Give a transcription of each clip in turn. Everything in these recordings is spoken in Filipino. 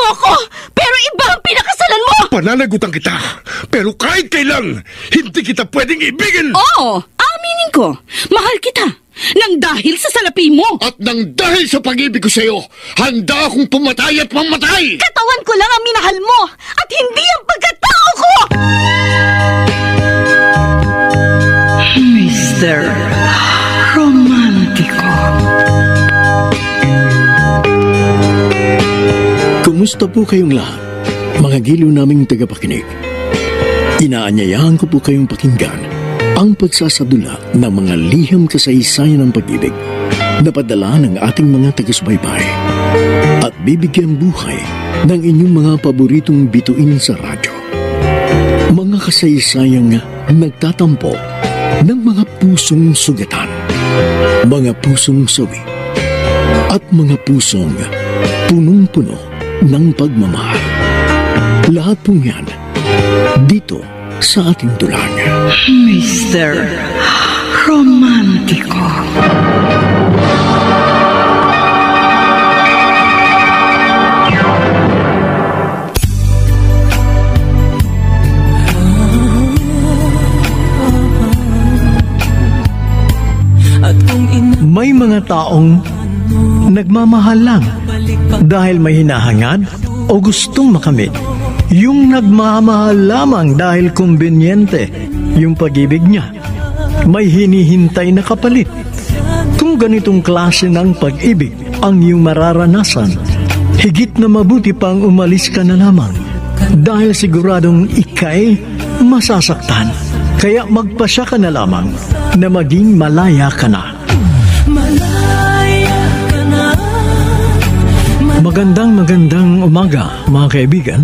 mo ko, pero iba ang pinakasalan mo! Pananagutan kita, pero kahit kailan, hindi kita pwedeng ibigin! Oo, aminin ko, mahal kita, nang dahil sa salapi mo! At nang dahil sa pag-ibig ko sa'yo, handa akong pumatay at mamatay! Katawan ko lang ang minahal mo, at hindi ang pagkatao ko! Mr. Romántico. Kumusta po kayong lahat, mga giliw naming tagapakinig? Inaanyayahan ko po kayong pakinggan ang pagsasadula ng mga liham kasaysayan ng pag-ibig na padala ng ating mga taga-subaybay at bibigyan buhay ng inyong mga paboritong bituin sa radyo. Mga kasaysayang nagtatampo ng mga pusong sugatan, mga pusong sawi, at mga pusong punong-puno ng pagmamahal. Lahat pong yan dito sa ating tulang. Mr. Romántico. May mga taong nagmamahal lang dahil may hinahangad o gustong makamit. Yung nagmamahal lamang dahil kumbinyente yung pag-ibig niya. May hinihintay na kapalit. Kung ganitong klase ng pag-ibig ang iyong mararanasan, higit na mabuti pang umalis ka na lamang dahil siguradong ika'y masasaktan. Kaya magpasya ka na lamang na maging malaya ka na. Magandang umaga, mga kaibigan.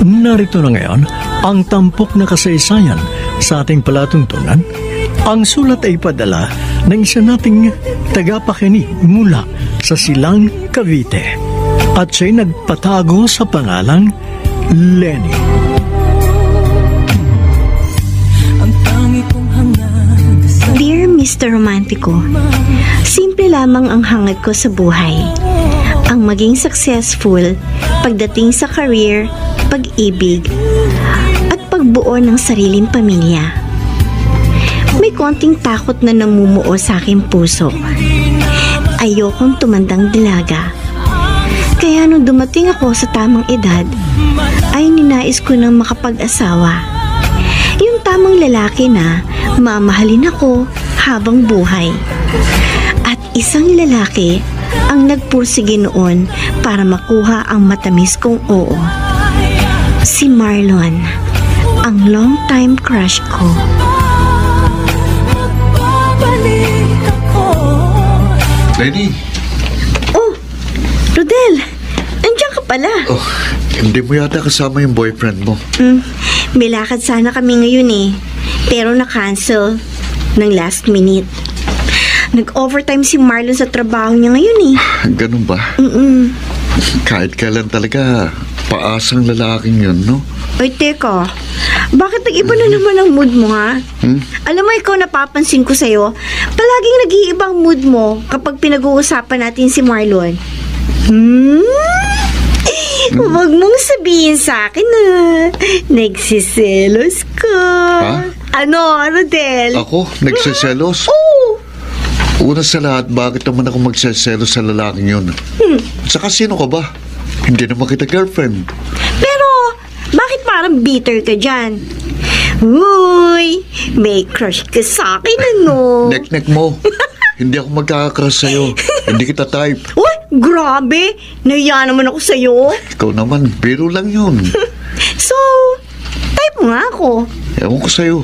Narito na ngayon ang tampok na kasaysayan sa ating palatuntunan. Ang sulat ay padala ng isa nating tagapakinig mula sa Silang, Cavite. At siya'y nagpatago sa pangalang Lenny. Dear Mr. Romantico, simple lamang ang hangad ko sa buhay. Ang maging successful pagdating sa career, pag-ibig, at pagbuo ng sariling pamilya. May konting takot na namumuo sa aking puso. Ayokong tumandang dilaga. Kaya nung dumating ako sa tamang edad, ay ninais ko nang makapag-asawa. Yung tamang lalaki na mamahalin ako habang buhay. At isang lalaki ang nagpursige noon para makuha ang matamis kong oo. Si Marlon, ang long-time crush ko. Lenny! Oh, Rodel, nandiyan ka pala. Oh, hindi mo yata kasama yung boyfriend mo. May lakad sana kami ngayon eh, pero na-cancel ng last minute. Nag-overtime si Marlon sa trabaho niya ngayon eh. Ganun ba? Kahit kailan talaga, paasang lalaking yun, no? Ay, teka. Bakit nag-iba na naman ang mood mo, ha? Alam mo, ikaw napapansin ko sa'yo, palaging nag-iibang mood mo kapag pinag-uusapan natin si Marlon. Huwag mong sabihin sa akin na nagsiselos ka. Ha? Ano, Rodel? Ako? Nagsiselos? Oo. Una sa lahat, bakit naman ako magseselos sa lalaking yun? Saka sino ka ba? Hindi naman kita girlfriend. Pero, bakit parang bitter ka dyan? Uy, may crush ka sa akin, ano? Nek-nek mo. Hindi ako magkakakrush sa'yo. Hindi kita type. Uy, grabe. Nahiya naman ako sa'yo. Ikaw naman, biro lang yun. So, type mo nga ako. Ewan ko sa'yo.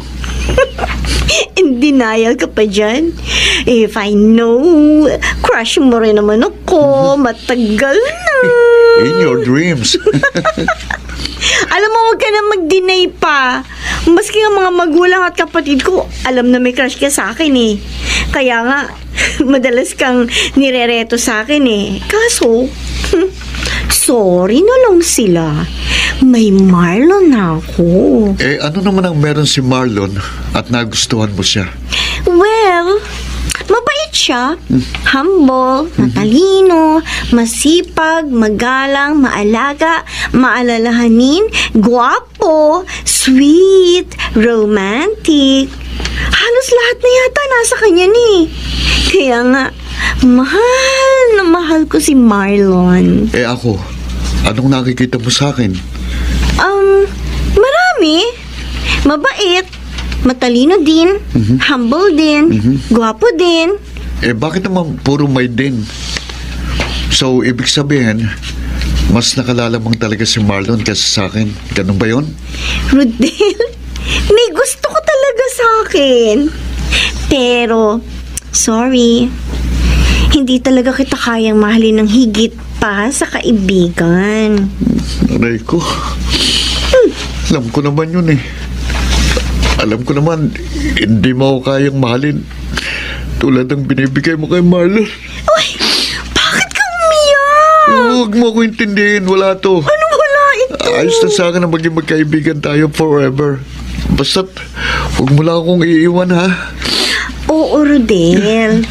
In denial ka pa dyan. If I know, crush mo rin naman ako. Matagal na. In your dreams. Alam mo, huwag ka na mag-deny pa. Maski ang mga magulang at kapatid ko, alam na may crush ka sa akin eh. Kaya nga, madalas kang nirereto sa akin eh. Kaso, sorry na lang sila. May Marlon na ako. Ano naman ang meron si Marlon at nagustuhan mo siya? Well, Mabait siya. Humble, matalino, masipag, magalang, maalaga, maalalahanin, gwapo, sweet, romantic. Halos lahat na yata nasa kanya ni. Kaya nga, mahal na mahal ko si Marlon. Ako, anong nakikita mo sa akin? Marami. Mabait, matalino din, humble din, gwapo din. Bakit naman puro may din? So, ibig sabihin, mas nakalalamang talaga si Marlon kaysa sa akin. Ganun ba yun? Rodel, may gusto ko talaga sa akin. Pero, sorry, hindi talaga kita kayang mahalin ng higit pa sa kaibigan. Aray ko. Alam ko naman yun eh. Alam ko naman, hindi mo ako kayang mahalin tulad ng binibigay mo kay Marlon. Uy, bakit ka umiyak? Huwag mo ako intindihin, wala to. Ano wala ito? Ayos na sa akin na maging magkaibigan tayo forever. Basta't, huwag mo lang akong iiwan, ha? Oo, Rodel.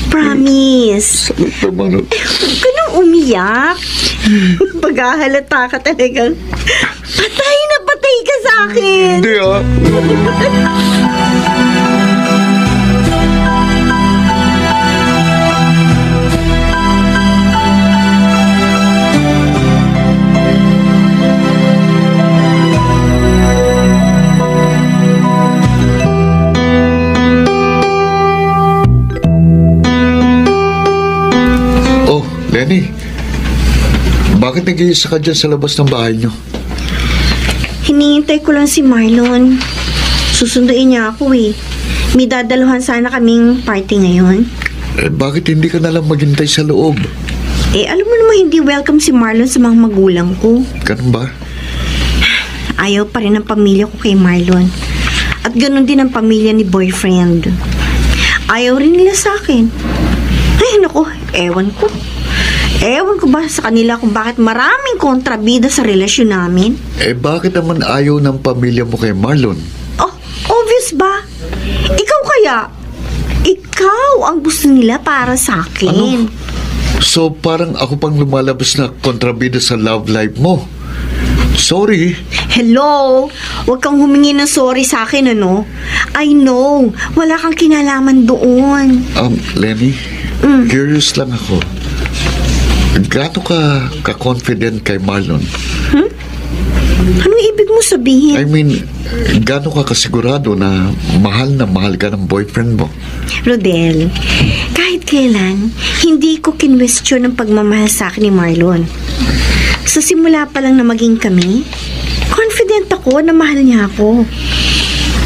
Promise. Sabi naman, Huwag ka nang umiyak. Paghahalata ka talagang patay na patay ka sa akin. hindi, ha? Oh, Lenny. Bakit nag-iisa ka dyan sa labas ng bahay niyo? Hinihintay ko lang si Marlon. Susunduin niya ako eh. May dadaluhan sana kaming party ngayon. Bakit hindi ka nalang maghintay sa loob? Alam mo naman hindi welcome si Marlon sa mga magulang ko. Ganun ba? Ayaw pa rin ang pamilya ko kay Marlon. At ganun din ang pamilya ni boyfriend. Ayaw rin nila sa akin. Ay, naku, ewan ko. Ewan ko ba sa kanila kung bakit maraming kontrabida sa relasyon namin? Bakit naman ayaw ng pamilya mo kay Marlon? Oh, obvious ba? Ikaw kaya? Ikaw ang gusto nila para sa akin. Ano? So, parang ako pang lumalabas na kontrabida sa love life mo. Sorry. Hello? Huwag kang humingi ng sorry sa akin, ano? I know. Wala kang kinalaman doon. Lenny, curious lang ako. Gaano ka ka-confident kay Marlon? Anong ibig mo sabihin? I mean, gaano ka kasigurado na mahal ka ng boyfriend mo? Rodel, kahit kailan, hindi ko kinwestiyon ang pagmamahal sa akin ni Marlon. Sa simula pa lang na maging kami, confident ako na mahal niya ako.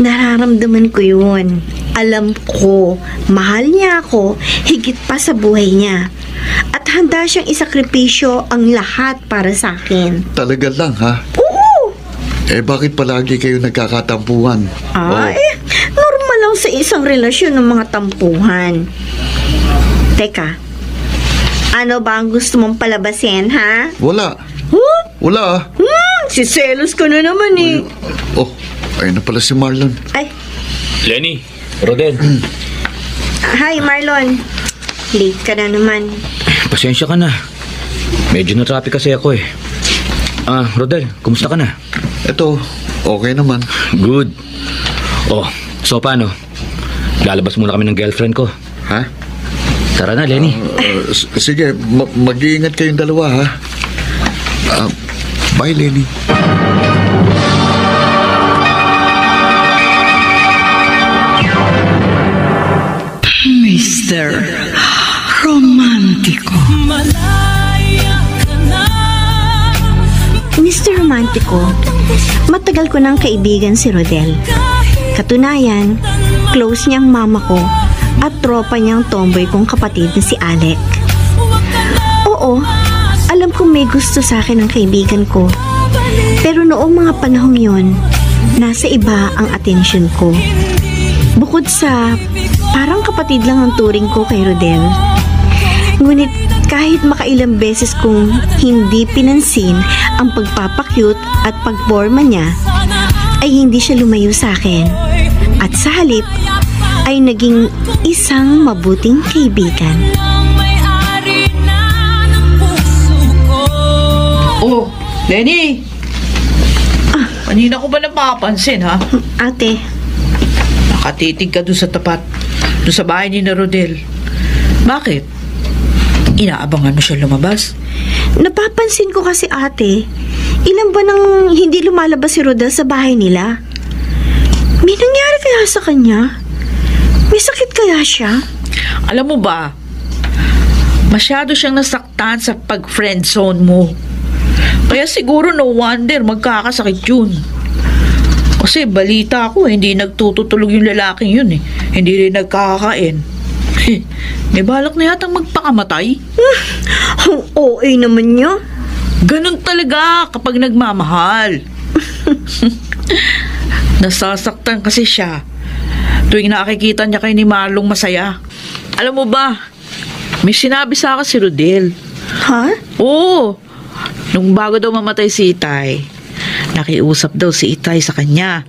Nararamdaman ko yun. Alam ko, mahal niya ako higit pa sa buhay niya. At handa siyang isakripisyo ang lahat para sa akin. Talaga lang, ha? Oo! Bakit palagi kayo nagkakatampuhan? Normal lang sa isang relasyon ng mga tampuhan. Teka, ano ba ang gusto mong palabasin, ha? Wala. Huh? Wala, Siselos ka na naman eh. Ayun na pala si Marlon. Ay, Lenny, Rodel, hi Marlon. Late ka na naman. pasensya ka na. Medyo na-traffic kasi ako eh. Rodel, kumusta ka na? Ito, okay naman. Good. So paano? Lalabas muna kami ng girlfriend ko. Ha? Tara na, Lenny. Sige, mag-iingat kayong dalawa, ha? Bye, Lenny. Mr. Romantico. Mr. Romantico, matagal ko ng kaibigan si Rodel. Katunayan, close niyang mama ko at tropa niyang tomboy kong kapatid na si Alec. Oo, alam kong may gusto sa akin ng kaibigan ko. Pero noong mga panahong yon, nasa iba ang atensyon ko. Bukod sa parang kapatid lang ang turing ko kay Rodel. Ngunit kahit makailang beses kong hindi pinansin ang pagpapakyut at pagporma niya, ay hindi siya lumayo sa akin. At sa halip, ay naging isang mabuting kaibigan. Oh, Lenny! Kanina ko ba napapansin, ha? Ate, Nakatitig ka doon sa tapat, doon sa bahay ni na Rodel. Bakit? Inaabangan mo siya lumabas? napapansin ko kasi ate, ilan ba nang hindi lumalabas si Rodel sa bahay nila? May nangyari kaya sa kanya? May sakit kaya siya? Alam mo ba, masyado siyang nasaktan sa pag-friendzone mo. Kaya siguro no wonder magkakasakit yun. Kasi balita ko, hindi nagtutulog yung lalaking yun eh. Hindi rin nagkakakain. May balak na yatang magpakamatay. Ang OA naman niya. Ganun talaga kapag nagmamahal. Nasasaktan kasi siya tuwing nakikita niya kay ni Marlong masaya. Alam mo ba, may sinabi sa akin si Rodel. Ha? Oo. Nung bago daw mamatay si Itay, nakiusap daw si Itay sa kanya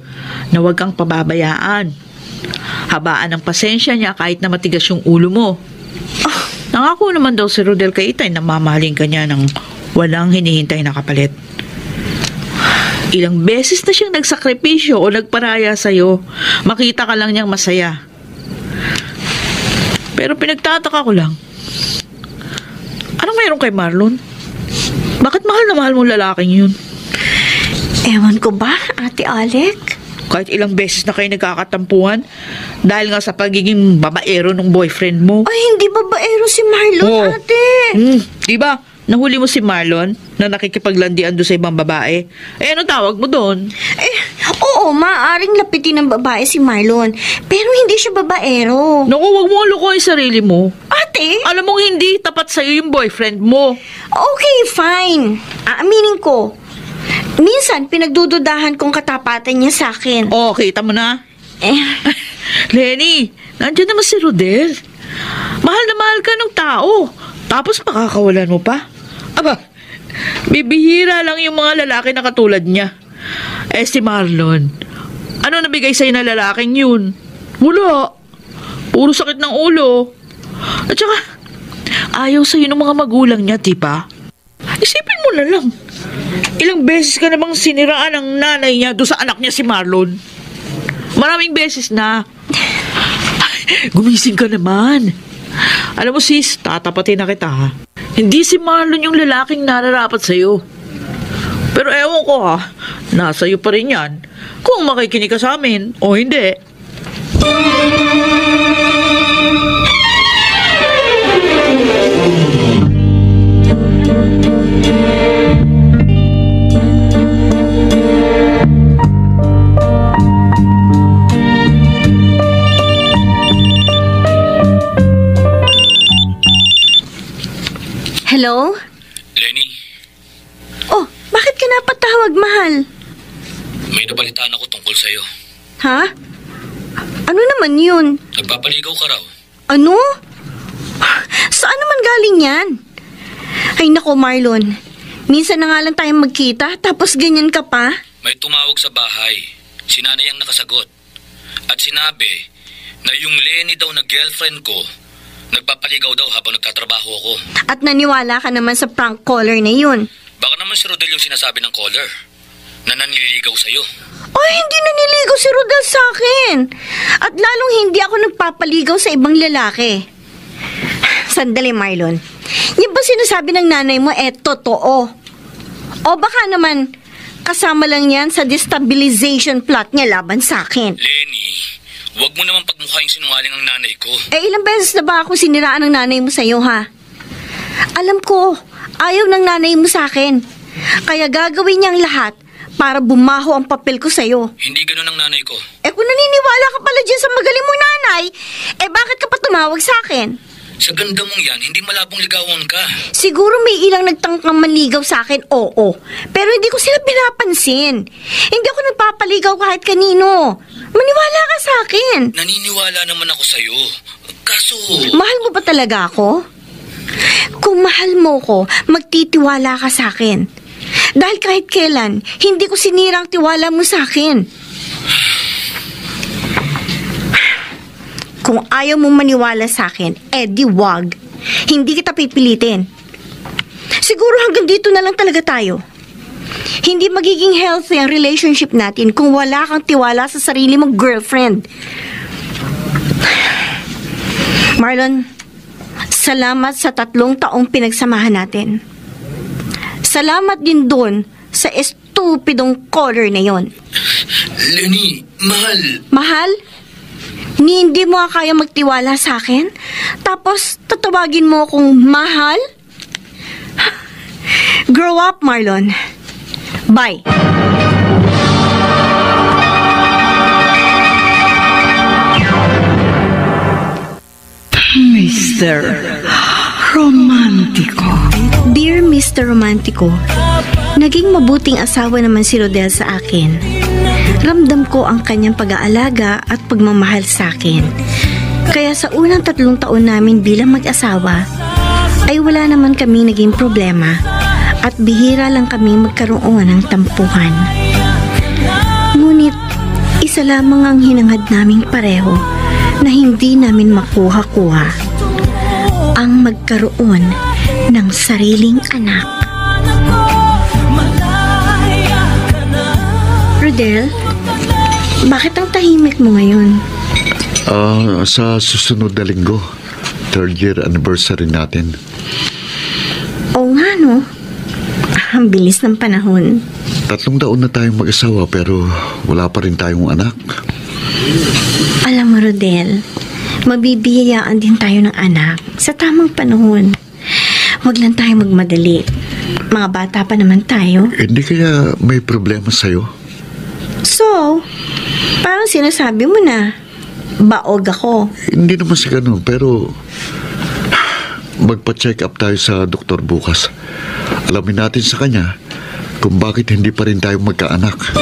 na huwag kang pababayaan. Habaan ang pasensya niya kahit na matigas yung ulo mo. Nangako naman daw si Rodel kay Itay na mamahalin ka niya ng walang hinihintay na kapalit. Ilang beses na siyang nagsakripisyo o nagparaya sa'yo. Makita ka lang niyang masaya. Pero pinagtataka ko lang, anong mayroon kay Marlon? Bakit mahal na mahal mo lalaking yun? Ewan ko ba, Ate Alec? Kahit ilang beses na kayo nagkakatampuhan dahil nga sa pagiging babaero ng boyfriend mo. Ay, hindi babaero si Marlon, Oo. ate. Diba? Nahuli mo si Marlon na nakikipaglandian doon sa ibang babae. Eh, ano tawag mo doon? Eh, oo, maaaring lapitin ng babae si Marlon. Pero hindi siya babaero. Naku, wag mo lukoy sarili mo. Ate? Alam mong hindi tapat sa'yo yung boyfriend mo. Okay, fine. Aaminin ko. Minsan, pinagdududahan kong katapatan niya sa akin. Oh, kita mo na? Eh, Lenny, nandiyan naman si Rodel. Mahal na mahal ka ng tao. Tapos makakawalan mo pa? Aba, bibihira lang yung mga lalaki na katulad niya. Eh si Marlon, ano nabigay sa'yo na lalaking yun? Wala. Puro sakit ng ulo. At saka, ayaw sa'yo ng mga magulang niya, di ba? Isipin mo na lang. Ilang beses ka namang siniraan ng nanay niya doon sa anak niya si Marlon. Maraming beses na. Gumising ka naman. Alam mo sis, tatapatin na kita ha. Hindi si Marlon yung lalaking nararapat sa'yo. Pero ewan ko ha, nasa iyo pa rin yan. Kung makikinig ka sa amin o hindi. hello? Lenny, Oh, bakit ka napatawag, mahal? may nabalitaan ako tungkol sa'yo. Ha? Ano naman yun? Nagpapaligaw ka raw. Ano? Saan naman galing yan? Ay nako, Marlon. Minsan na nga lang tayong magkita, tapos ganyan ka pa? May tumawag sa bahay. Si nanay ang nakasagot. At sinabi na yung Lenny daw na girlfriend ko, nagpapaligaw daw habang nagtatrabaho ako. At naniwala ka naman sa prank caller na yun. Baka naman si Rodel yung sinasabi ng caller na nanliligaw sa'yo. Ay, hindi naniligaw si Rodel sa akin. At lalong hindi ako nagpapaligaw sa ibang lalaki. Sandali, Marlon. Yung ba sinasabi ng nanay mo, totoo? O baka naman, kasama lang yan sa destabilization plot niya laban sa akin. Lenny, huwag mo naman pagmukhaing sinungaling ang nanay ko. Ilang beses na ba ako siniraan ng nanay mo sa'yo, ha? Alam ko, ayaw ng nanay mo sa akin. Kaya gagawin niyang lahat para bumaho ang papel ko sa'yo. Hindi ganun ang nanay ko. Kung naniniwala ka pala dyan sa magaling mong nanay, bakit ka pa tumawag sa akin? Sa ganda mong yan, hindi malabong ligawan ka. Siguro may ilang nagtangkang manligaw sa akin, oo. Pero hindi ko sila pinapansin. Hindi ako nagpapaligaw kahit kanino. Maniwala ka sa akin. Naniniwala naman ako sa'yo. Kaso... Mahal mo ba talaga ako? Kung mahal mo ko, magtitiwala ka sa akin. Dahil kahit kailan, hindi ko sinira ang tiwala mo sa akin. Kung ayaw mong maniwala sa akin, di wag. Hindi kita pipilitin. Siguro hanggang dito na lang talaga tayo. Hindi magiging healthy ang relationship natin kung wala kang tiwala sa sarili mong girlfriend. Marlon, salamat sa 3 taong pinagsamahan natin. Salamat din doon sa estupidong caller na yon. Lenny, mahal. Mahal? Hindi mo kaya magtiwala sa akin? Tapos tatawagin mo akong mahal? Grow up, Marlon. Bye. Mr. Romantico. Dear Mr. Romantico, naging mabuting asawa naman si Rodel sa akin. Ramdam ko ang kanyang pag-aalaga at pagmamahal sa akin. Kaya sa unang 3 taon namin bilang mag-asawa, ay wala naman kami naging problema at bihira lang kami magkaroon ng tampuhan. Ngunit, isa lamang ang hinangad naming pareho na hindi namin makuha-kuha. Ang magkaroon ng sariling anak. Rodel, bakit ang tahimik mo ngayon? Sa susunod na linggo, 3rd year anniversary natin. Oo nga, no? Ang bilis ng panahon. 3 taon na tayong mag-asawa pero wala pa rin tayong anak. Alam mo, Rodel, mabibiyayaan din tayo ng anak sa tamang panahon. Huwag lang tayo magmadali. Mga bata pa naman tayo. Hindi kaya may problema sa'yo? So, parang sinasabi mo na, baog ako. Hindi naman sa ganun, pero magpa-check up tayo sa doktor bukas. Alamin natin sa kanya kung bakit hindi pa rin tayo magkaanak.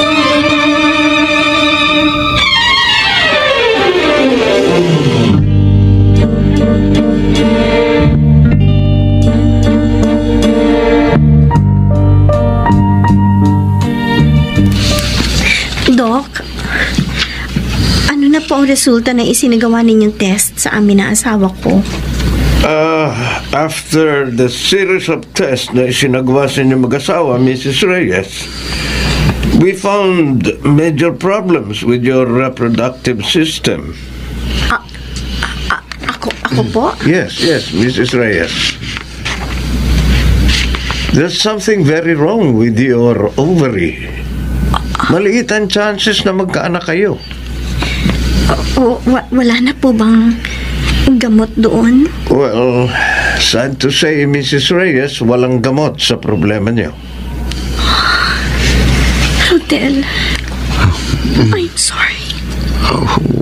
Doc, ano na po ang resulta na isinagawa ninyong test sa amin na asawa ko? After the series of tests na isinagawa sa inyong mag-asawa, Mrs. Reyes, we found major problems with your reproductive system. Ako po? Yes, Mrs. Reyes. There's something very wrong with your ovary. Maliit ang chances na magkaanak kayo. Wala na po bang gamot doon? Well, sad to say, Mrs. Reyes, walang gamot sa problema niyo. Rodel, I'm sorry.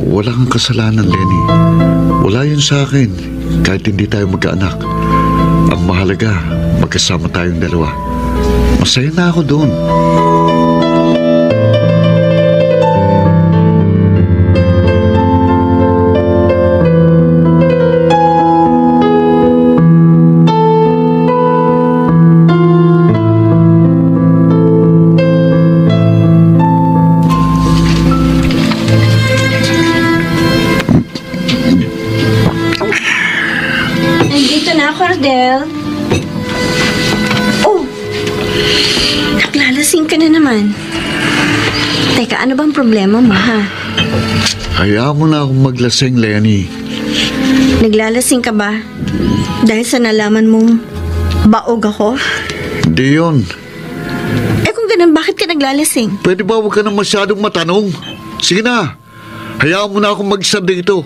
Wala kang kasalanan, Lenny. Wala yun sa akin. Kahit hindi tayo magkaanak. Ang mahalaga, magkasama tayong dalawa. Masaya na ako doon. Rodel. Oh, naglalasing ka na naman. Teka, ano bang problema mo, ha? Hayaan mo na akong maglasing, Lenny. Naglalasing ka ba? Dahil sa nalaman mong baog ako? Hindi yun. Kung ganun, bakit ka naglalasing? Pwede ba huwag ka na masyadong matanong? Sige na, hayaan mo na akong mag-isa dito.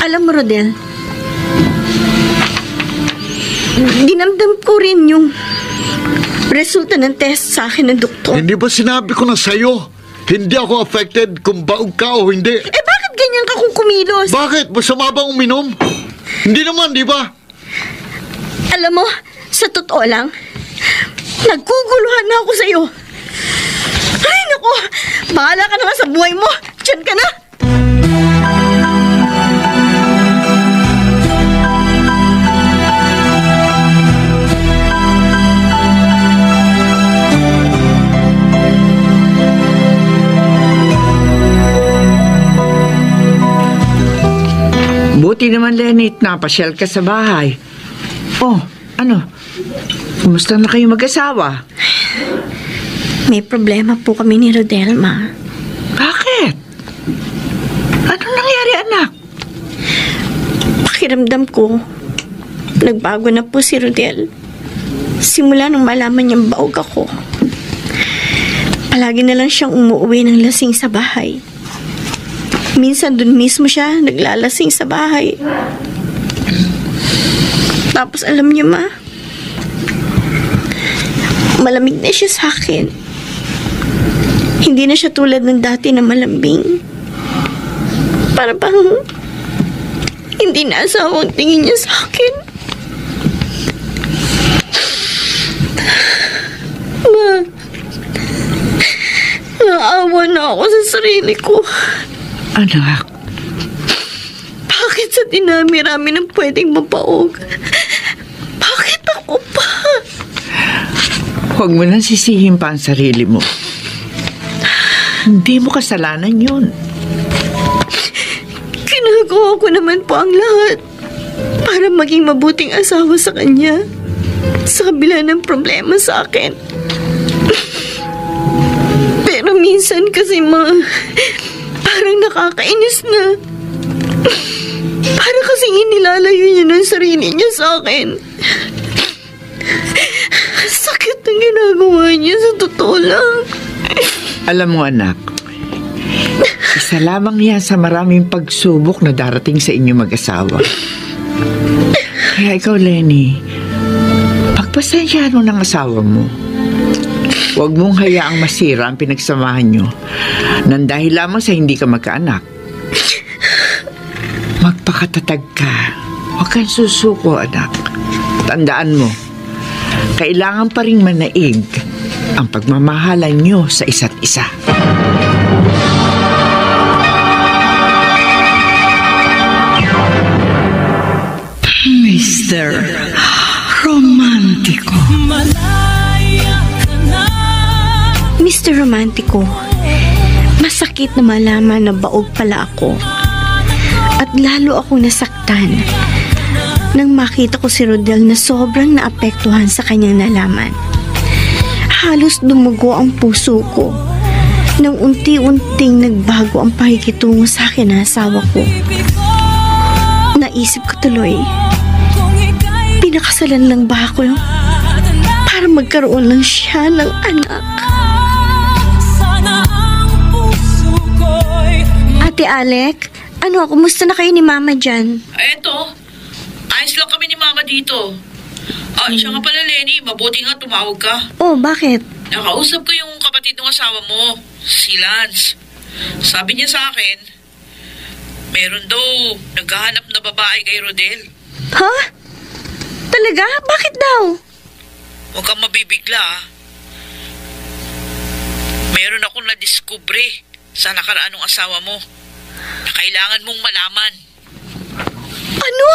Alam mo, Rodel, dinamdam ko rin yung resulta ng test sa akin ng doktor. Hindi ba sinabi ko na sa'yo? Hindi ako affected kung baog ka o hindi. Bakit ganyan ka kung kumilos? Bakit? Masama bang uminom? Hindi naman, di ba? Alam mo, sa totoo lang, nagkuguluhan na ako sa'yo. Ay, naku, bahala ka naman sa buhay mo. Diyan ka na. Mabuti naman, Lenny, napasyal ka sa bahay. Oh, ano? Kumusta na kayo mag-asawa? May problema po kami ni Rodel, Ma. Bakit? Ano nangyari, anak? Pakiramdam ko, nagbago na po si Rodel. Simula nung malaman niyang baog ako. Palagi na lang siyang umuwi ng lasing sa bahay. Minsan dun mismo siya naglalasing sa bahay. Tapos alam niyo, Ma, malamig na siya sa akin. Hindi na siya tulad ng dati na malambing. Para bang hindi na asawang tingin niya sa akin. Ma, naawa na ako sa sarili ko. Anak, Bakit sa dinami-rami ng pwedeng mapaog? Bakit ako pa? huwag mo nang sisihin pa ang sarili mo. Hindi mo kasalanan yun. Ginagawa ko naman po ang lahat para maging mabuting asawa sa kanya. Sa kabila ng problema sa akin. Pero minsan kasi, Ma, parang nakakainis na. Para kasing inilalayo niya ng sarili niya sa akin. Sakit ang ginagawa niya, sa totoo lang. Alam mo, anak, isa lamang yan sa maraming pagsubok na darating sa inyo mag-asawa. Kaya ikaw, Lenny, pagpasensyahan mo ng asawa mo. Huwag mong hayaang masira ang pinagsamahan nyo nang dahil lamang sa hindi ka magkaanak. Magpakatatag ka. Huwag kang susuko, anak. Tandaan mo, kailangan pa rin manaig ang pagmamahalan nyo sa isa't isa. Mr. Romantico. Mr. Romantico, masakit na malaman na baog pala ako. At lalo akong nasaktan nang makita ko si Rodel na sobrang naapektuhan sa kanyang nalaman. Halos dumugo ang puso ko nang unti-unting nagbago ang pakikitungo sa akin ng asawa ko. Naisip ko tuloy, pinakasalan lang ba ako para magkaroon lang siya ng anak? Ate Alec, kumusta na kayo ni Mama dyan? Eto, ayos lang kami ni Mama dito. Siya nga pala, Lenny, mabuti nga tumawag ka. Oh, bakit? Nakausap ko yung kapatid ng asawa mo, si Lance. Sabi niya sa akin, meron daw naghahanap na babae kay Rodel. Ha? Talaga? Bakit daw? Huwag kang mabibigla, ha? Meron akong nadiskubre sa nakaraan ng asawa mo na kailangan mong malaman. Ano?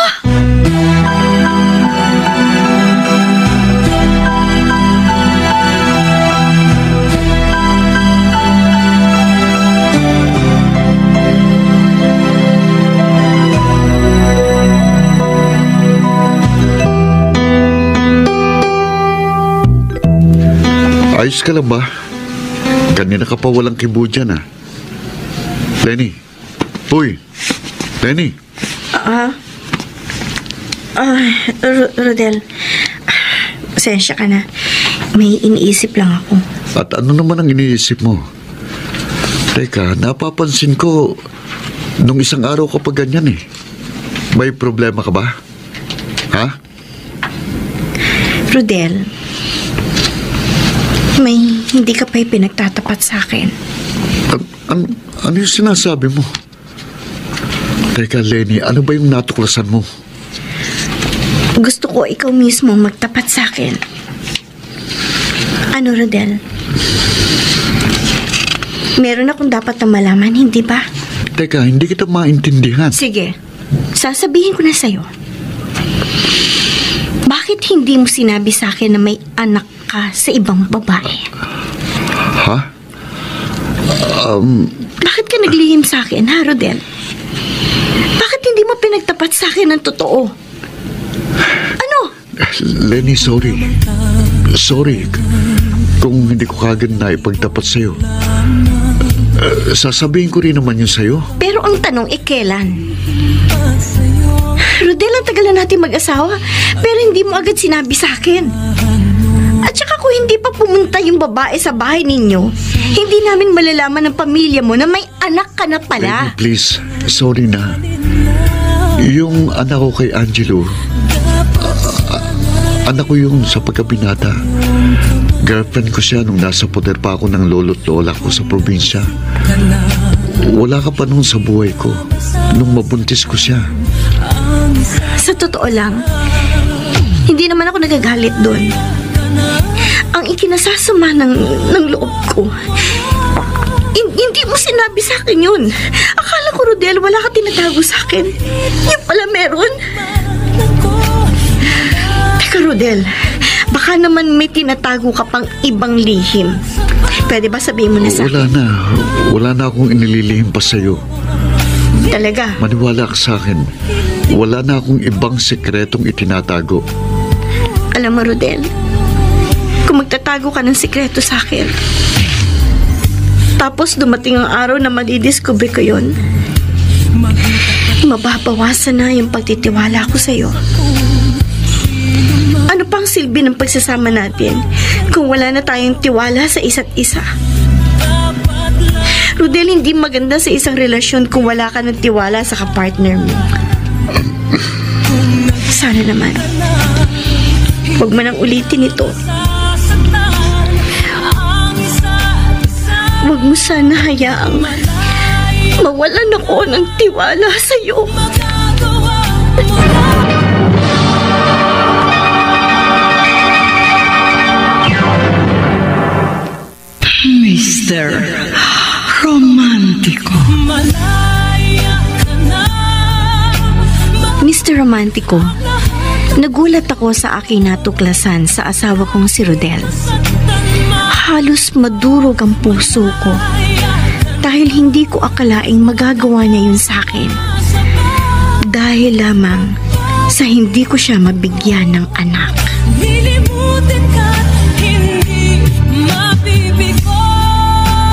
Ayos ka lang ba? Kanina ka pa walang kibo dyan, ah. Lenny. Uy. Lenny. Rodel. Pasensya ka na. May iniisip lang ako. At ano naman ang iniisip mo? Teka, napapansin ko nung isang araw ka pa ganyan eh. May problema ka ba? Ha? Rodel, may hindi ka pa'y pinagtatapat sa akin. Ano yung sinasabi mo? Teka, Lenny, ano ba yung natuklasan mo? Gusto ko ikaw mismo magtapat sa akin. Ano, Rodel? Meron akong dapat na malaman, hindi ba? Teka, hindi kita maintindihan. Sige, sasabihin ko na sa'yo. Bakit hindi mo sinabi sa akin na may anak ka sa ibang babae? Ha? Bakit ka naglihim sa akin, ha, Rodel? Bakit hindi mo pinagtapat sa akin ng totoo? Ano? Lenny, sorry. Sorry. Kung hindi ko kagad na ipagtapat sa'yo. Sasabihin ko rin naman yun sa'yo. Pero ang tanong, kailan? Rodel, ang tagal na natin mag-asawa, pero hindi mo agad sinabi sa akin. At saka kung hindi pa pumunta yung babae sa bahay ninyo, hindi namin malalaman ng pamilya mo na may anak ka na pala. Lenny, please. Sorry na. Yung anak ko kay Angelo, anak ko yun sa pagkabinata. Girlfriend ko siya nung nasa poder pa ako ng lolo't lola ko sa probinsya. Wala ka pa noon sa buhay ko nung mabuntis ko siya. Sa totoo lang, hindi naman ako nagagalit doon. Ang ikinasasama ng loob ko, hindi mo sinabi sa akin yun. Akala ko, Rodel, wala ka tinatago sa akin. Yung pala meron. Teka, Rodel, baka naman may tinatago ka pang ibang lihim. Pwede ba sabihin mo na sa akin? Wala na akong inililihim pa sa'yo. Talaga? Maniwala ka sa akin. Wala na akong ibang sekretong itinatago. Alam mo, Rodel, kung magtatago ka ng sekreto sa akin, tapos dumating ang araw na madidiscover ko yun, mababawasan na yung pagtitiwala ko sa'yo. Ano pang silbi ng pagsasama natin kung wala na tayong tiwala sa isa't isa? Rodel, hindi maganda sa isang relasyon kung wala ka ng tiwala sa kapartner mo. Sana naman, huwag mo nang ulitin ito. Huwag mo sana hayaang mawalan ako ng tiwala sa'yo. Mr. Romantico. Mr. Romantico, nagulat ako sa aking natuklasan sa asawa kong si Rodel. Halos madurog ang puso ko dahil hindi ko akalaing magagawa niya yun sa akin. Dahil lamang sa hindi ko siya mabigyan ng anak.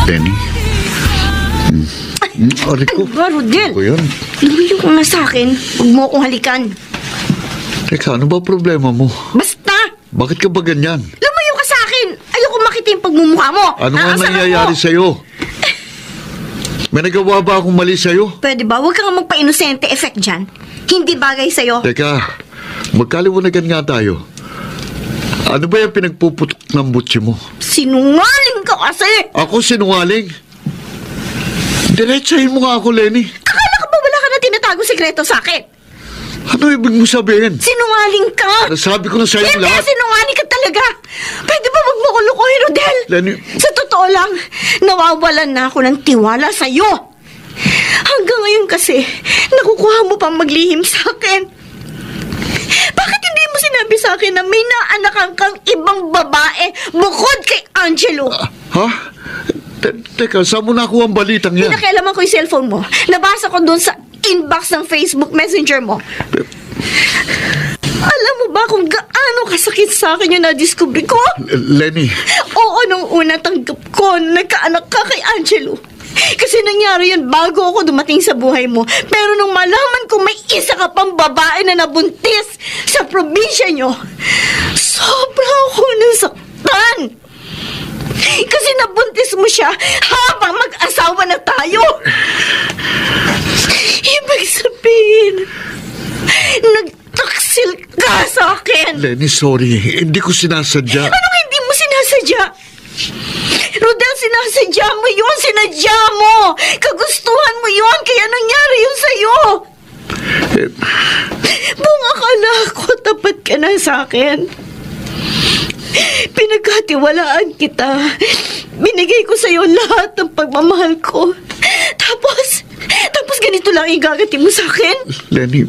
Lenny? Ari ko. Ano ba, Rodel? Ko yun. Lumayo ka nga sa akin. Huwag mo akong halikan. Teka, ano ba problema mo? Basta! Bakit ka ba ganyan? Lumayo ka sa akin! Ayoko makita yung pagmumukha mo! Ano nga Naasahan nangyayari mo? sa'yo? May nagawa ba akong mali sa'yo? Pwede ba? Huwag kang magpa-inosente effect dyan. Hindi bagay sa'yo. Teka, magkaliwanagan nga tayo. Ano ba yung pinagpuputok ng butsi mo? Sinungaling ka kasi! Ako sinungaling? Diretsahin mo nga ako, Lenny. Akala ka ba wala ka na tinatago sekreto sa akin? Ano ibig mo sabihin? Sinungaling ka! Nasabi ko na sa'yo Hindi, lahat. sinungaling ka talaga! Pwede ba wag mo ko lukuhin, Rodel? Lenny. Sa totoo lang, nawawalan na ako ng tiwala sa'yo. Hanggang ngayon kasi, nakukuha mo pang maglihim sa akin. Bakit hindi mo sinabi sa akin na may naanakan kang ibang babae bukod kay Angelo? Ha? Teka, saan mo nakuha ang balitang yan? Pinakialaman ko yung cellphone mo. Nabasa ko doon sa inbox ng Facebook Messenger mo. Alam mo ba kung gaano kasakit sa akin yung na-discover ko? Lenny. Oo, nung una tanggap ko, nagkaanak ka kay Angelo. Kasi nangyari yun bago ako dumating sa buhay mo. Pero nung malaman ko may isa ka pang babae na nabuntis sa probinsya nyo, sobra ako nasaktan. Kasi nabuntis mo siya habang mag-asawa na tayo. Ibig sabihin, nagtaksil ka sa akin. Lenny, sorry. Hindi ko sinasadya. Anong hindi mo sinasadya? Rodel, sinasadya mo yun. Sinadya mo. Kagustuhan mo yun. Kaya nangyari yun sa'yo. Buong akala ko tapat ka na sa akin. Pinagkatiwalaan kita. Binigay ko sa'yo lahat ng pagmamahal ko. Tapos ganito lang igagati mo sa akin? Lenny,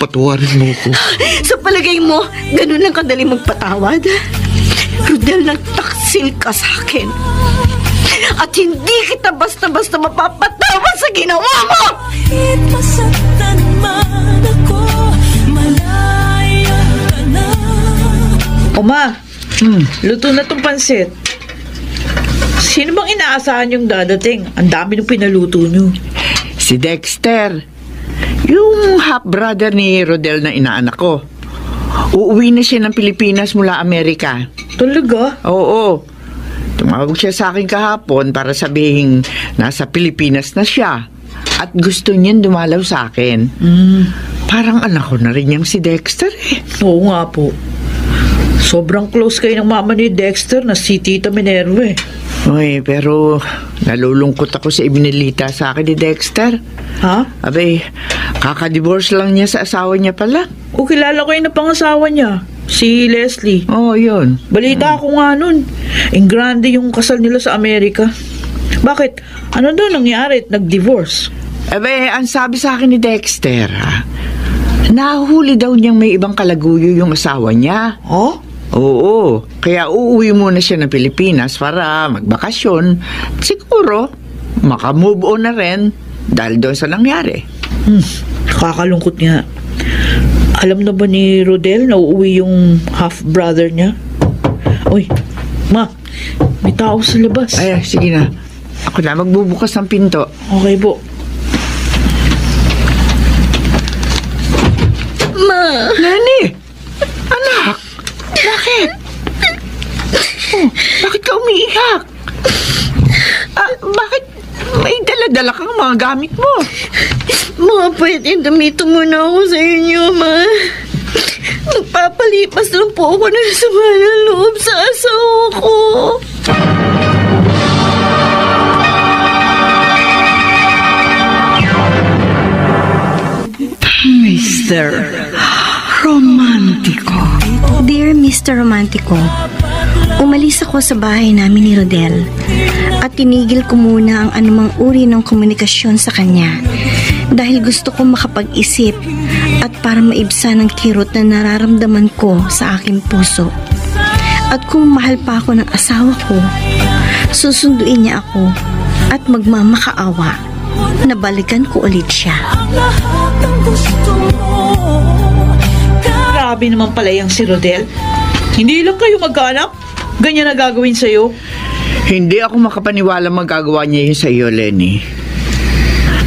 patawarin mo ko. Sa palagay mo, ganun lang kadali magpatawad? Rodel, nagtaksil ka sa akin. At hindi kita basta-basta mapapatawa sa ginawa mo! Kahit masaktan man ako, malaya ka na. Oma, luto na tong pansit. Sino bang inaasahan yung dadating? Ang dami nung pinaluto nyo. Si Dexter. Yung half-brother ni Rodel na inaanak ko. Uuwi na siya ng Pilipinas mula Amerika. Talaga? Oo. Tumawag siya sa akin kahapon para sabihin nasa Pilipinas na siya. At gusto niyan dumalaw sa akin. Parang anak ko na rin yung si Dexter eh. Oo nga po. Sobrang close kayo ng mama ni Dexter na si Tita Minerva eh. Uy, pero nalulungkot ako sa ibinilita sa akin ni Dexter. Ha? Abay, kakadivorce lang niya sa asawa niya pala. O kilala ko yung napangasawa niya. Si Leslie. Oo, yun. Balita ako nga nun. Ang grande yung kasal nila sa Amerika. Bakit? Ano daw nangyari at nag-divorce? Abay, ang sabi sa akin ni Dexter, nahuli daw niyang may ibang kalaguyo yung asawa niya. Oh? Oo, kaya uuwi muna siya ng Pilipinas para magbakasyon. Siguro, makamove on na rin dahil doon sa nangyari. Kakalungkot nga. Alam na ba ni Rodel na uuwi yung half-brother niya? Uy, ma, may tao sa labas. Ay, sige na. Ako na magbubukas ng pinto. Okay po. Ma! Nani! Anak! Bakit? Oh, bakit ka umiiyak? Bakit may dala-dala kang mga gamit mo? Mga pwede, damito muna ako sa inyo, ma. Nagpapalipas lang po ako ng sama ng loob sa asawa ko. Mr. Romantico. Dear Mr. Romantico, umalis ako sa bahay namin ni Rodel at tinigil ko muna ang anumang uri ng komunikasyon sa kanya dahil gusto ko makapag-isip at para maibsan ang kirot na nararamdaman ko sa aking puso. At kung mahal pa ako ng asawa ko, susunduin niya ako at magmamakaawa na balikan ko ulit siya. Lahat ng gusto mo. Grabe naman pala yung si Rodel. Hindi lang kayo magkaanak? Ganyan na gagawin sa'yo? Hindi ako makapaniwala magagawa niya yun sa iyo, Lenny.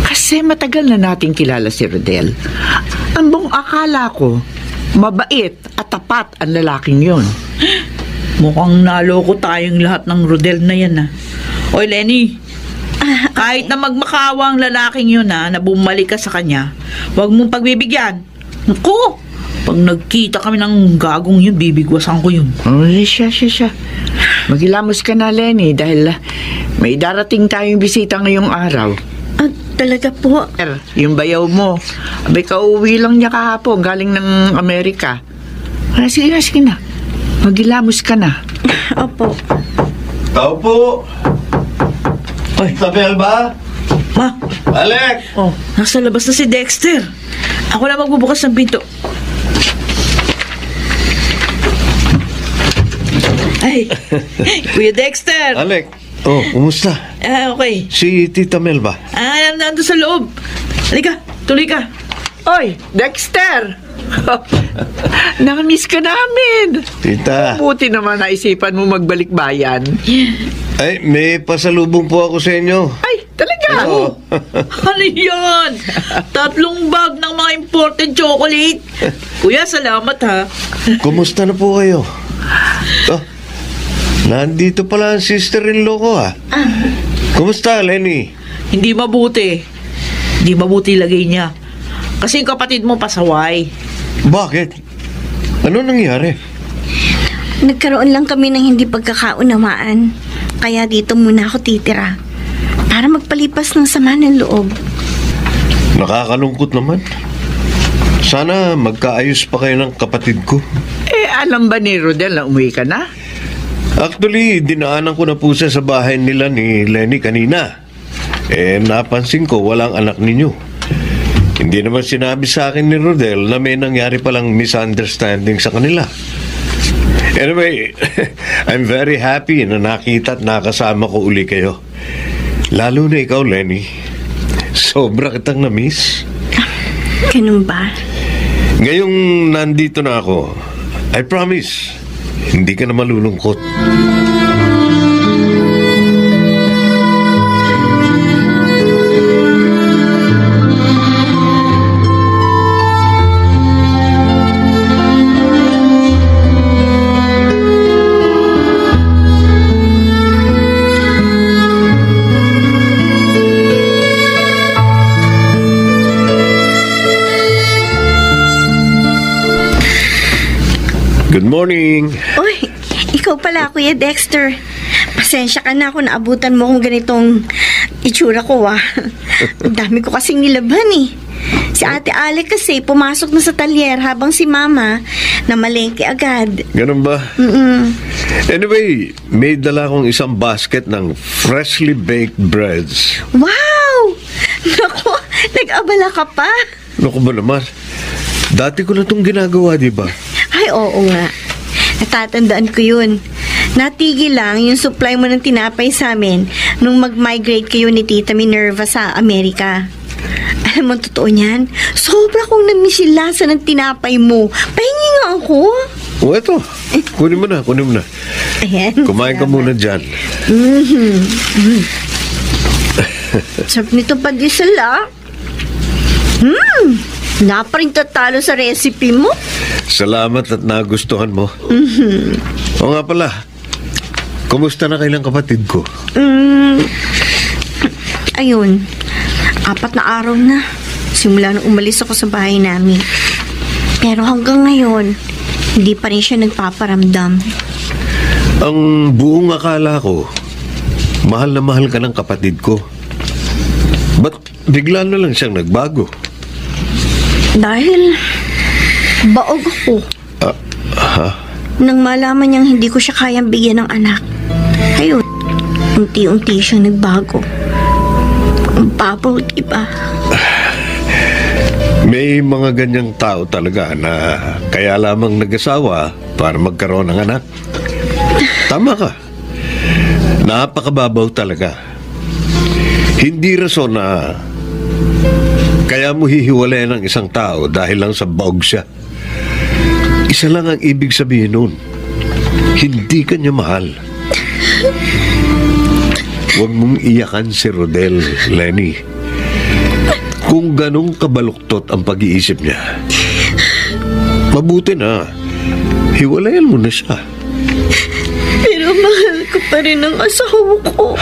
Kasi matagal na nating kilala si Rodel. Ang buong akala ko, mabait at tapat ang lalaking yun. Mukhang naloko tayong lahat ng Rodel na yan, ha? Oy, Lenny, kahit na magmakaawa ang lalaking yun, ha, na bumalik ka sa kanya, huwag mong pagbibigyan. Naku, pag nagkita kami ng gagong yun, bibigwasan ko yun. Oh, siya. Magilamos ka na, Lenny, dahil may darating tayong bisita ngayong araw. Talaga po? Yung bayaw mo. Abay, kauwi lang niya kahapon, galing ng Amerika. Sige na. Magilamos ka na. Opo. Tao po! Oy, Isabel ba? ma, Alec! oh, nasa labas na si Dexter. Ako na magbubukas ng pinto. Ay, Kuya Dexter. Alec! Oh, kumusta? Okay. Si Tita Mel ba? Nandun sa loob. Halika, tuloy ka. Oy, Dexter! Nakamiss ka namin. Tita. Buti naman naisipan mo magbalik bayan. Ay, may pasalubong po ako sa inyo. Ay, talaga? Oo. Ano yan? 3 bag ng mga imported chocolate. Kuya, salamat ha. Kumusta na po kayo? Oh, nandito pala ang sister-in-law ko ha. Kumusta, Lenny? Hindi mabuti. Hindi mabuti lagay niya. Kasi yung kapatid mo pasaway. Bakit? Ano nangyari? Nagkaroon lang kami ng hindi pagkakaunawaan. Kaya dito muna ako titira. Para magpalipas ng sama ng loob. Nakakalungkot naman. Sana magkaayos pa kayo ng kapatid ko. Alam ba ni Rodel na umuwi ka na? Actually, dinaanan ko na po siya sa bahay nila ni Lenny kanina. Napansin ko walang anak ninyo. Hindi naman sinabi sa akin ni Rodel na may nangyari palang misunderstanding sa kanila. Anyway, I'm very happy na nakita at nakasama ko uli kayo. Lalo na ikaw, Lenny. Sobra kitang na-miss. Ganun ba? Ngayong nandito na ako, I promise, hindi ka na malulungkot. Good morning. Uy, ikaw pala, Kuya Dexter. Pasensya ka na kung naabutan mo kung ganitong itsura ko, Ang dami ko kasing nilaban, Si Ate Ale kasi pumasok na sa talyer habang si Mama namalengke agad. Ganun ba? Anyway, may dala akong isang basket ng freshly baked breads. Wow! Naku, nag-abala ka pa. Naku ba naman? Dati ko na itong ginagawa, di ba? Ay, oo nga. Natatandaan ko yun. Natigil lang yung supply mo ng tinapay sa amin nung mag-migrate kayo ni Tita Minerva sa Amerika. Alam mo, totoo niyan? Sobra kong namiss yung lasa ng tinapay mo. Pahingi nga ako. O, eto. Kunin mo na. Ayan. Kumain ka muna dyan. Sarap nito pandesal, Wala pa rin tatalo sa recipe mo. Salamat at nagustuhan mo. O nga pala, kumusta na kailang kapatid ko? Ayun, 4 na araw na. Simula nung umalis ako sa bahay namin. Pero hanggang ngayon, hindi pa rin siya nagpaparamdam. Ang buong akala ko, mahal na mahal ka ng kapatid ko. Ba't bigla na lang siyang nagbago? Dahil baog ako. Nang malaman niyang hindi ko siya kayang bigyan ng anak. Ayun, unti-unti siyang nagbago. Ang babaw, diba? May mga ganyang tao talaga na kaya lamang nag-asawa para magkaroon ng anak. Tama ka. Napakababaw talaga. Hindi rason na kaya mo hihiwalay ng isang tao dahil lang sa baog siya. Isa lang ang ibig sabihin nun. Hindi ka niya mahal. Huwag mong iyakan si Rodel, Lenny. Kung ganong kabaluktot ang pag-iisip niya, mabuti na. Hiwalayan mo na siya. Pero mahal ko pa rin ang asawa ko.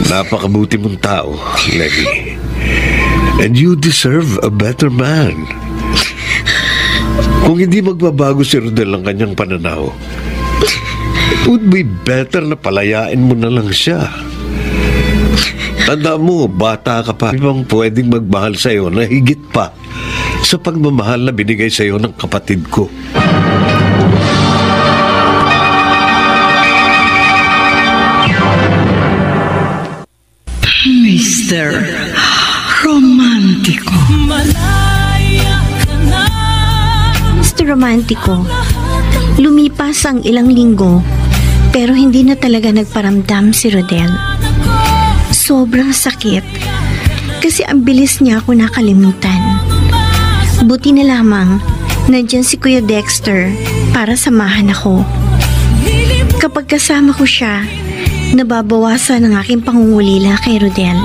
Napakabuti mong tao, Lenny. And you deserve a better man. Kung hindi magbabago si Rodel ang kanyang pananaw, it would be better na palayain mo na lang siya. Tanda mo, bata ka pa. Ibang pwedeng magmahal sa'yo na higit pa sa pagmamahal na binigay sa'yo ng kapatid ko. Mr. Romántico. Mr. Romántico, lumipas ang ilang linggo pero hindi na talaga nagparamdam si Rodel. Sobrang sakit kasi ang bilis niya ako nakalimutan. Buti na lamang nandyan si Kuya Dexter para samahan ako. Kapag kasama ko siya, nababawasan ang aking pangungulila kay Rodel.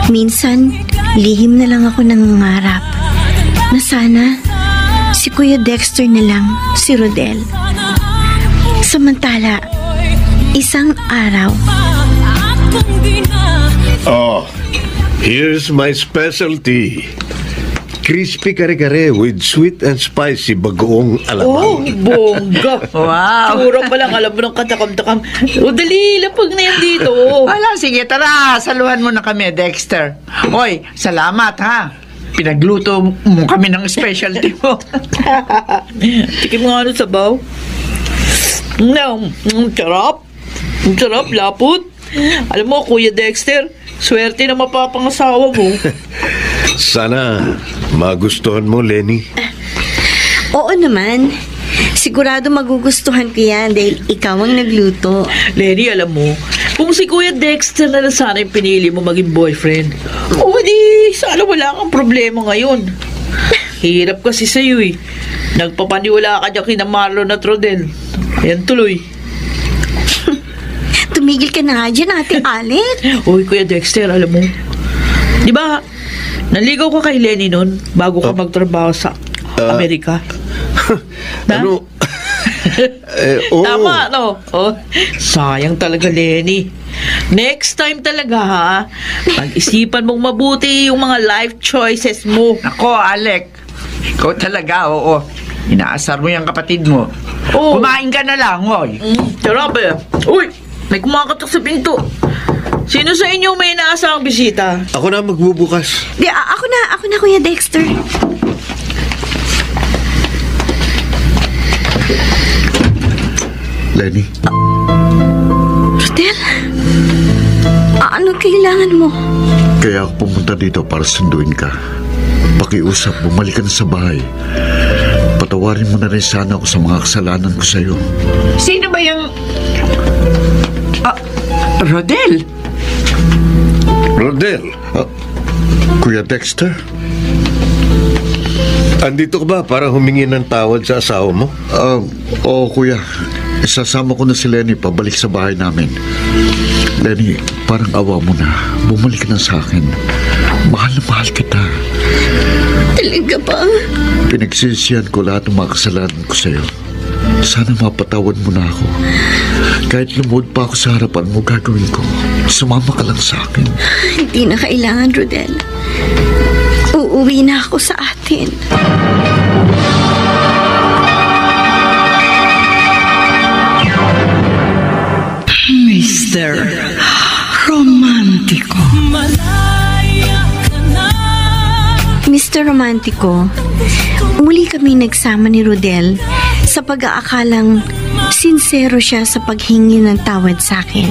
Minsan, lihim na lang ako nangangarap na sana si Kuya Dexter na lang si Rodel. Samantala, isang araw. Oh, here's my specialty. Crispy kare-kare with sweet and spicy bagoong Oh, alamang. bongga. Wow. Puro pa lang alam mo ng katakam-takam. O, dali, lapag na yan dito. Wala, sige, tara. Saluhan mo na kami, Dexter. Oy, salamat, ha? Pinagluto mo kami ng specialty mo. Tikim mo nga ano sabaw. Sarap. Ang sarap, lapot. Alam mo, Kuya Dexter, swerte na mapapangasawa mo. Sana magustuhan mo, Lenny. Oo naman, Sigurado magugustuhan ko yan dahil ikaw ang nagluto. Lenny, alam mo, kung si Kuya Dexter na lang sana yung pinili mo maging boyfriend, o di, sana wala kang problema ngayon. Hirap kasi sa'yo eh. Nagpapaniwala ka dyan kina Marlon at Rodel. Ayan tuloy. Tumigil ka na nga dyan, Ate Alet. Uy, Kuya Dexter, alam mo, di ba, naligaw ka kay Lenny nun bago ka magtrabaho sa Amerika? Na? Ano? Oo. Tama, no? Oh, sayang talaga, Lenny. Next time talaga, ha? Pag-isipan mong mabuti yung mga life choices mo. Ako, Alec. Ikaw talaga, oo. Inaasar mo yung kapatid mo. Oo. Kumain ka na lang, oy. Tarabe. Uy, may kumakatok sa pinto. Sino sa inyo may inaasahang bisita? Ako na magbubukas. Di, ako na, Kuya Dexter. Lenny, Rodel, ano kailangan mo? kaya ako pumunta dito para sunduin ka. Pakiusap, bumalik ka na sa bahay. Patawarin mo na rin sana ako sa mga kasalanan ko sa'yo. Sino ba yung... Rodel? Rodel, Kuya Dexter? andito ka ba para humingi ng tawad sa asawa mo? Oo, kuya. Isasama ko na si Lenny pabalik sa bahay namin. Lenny, parang awa mo na. Bumalik na sa akin. Mahal na mahal kita. Talaga ba? Pinagsisihan ko lahat ng mga kasalanan ko sa'yo. Sana mapatawad mo na ako. Kahit lumuhod pa ako sa harapan mo, gagawin ko. Sumama ka lang sa akin. Hindi na kailangan, Rodel. Uuwi na ako sa atin. Mr. Romantico. Mr. Romantico, muli kami nagsama ni Rodel sa pag-aakalang sincero siya sa paghingi ng tawad sa akin.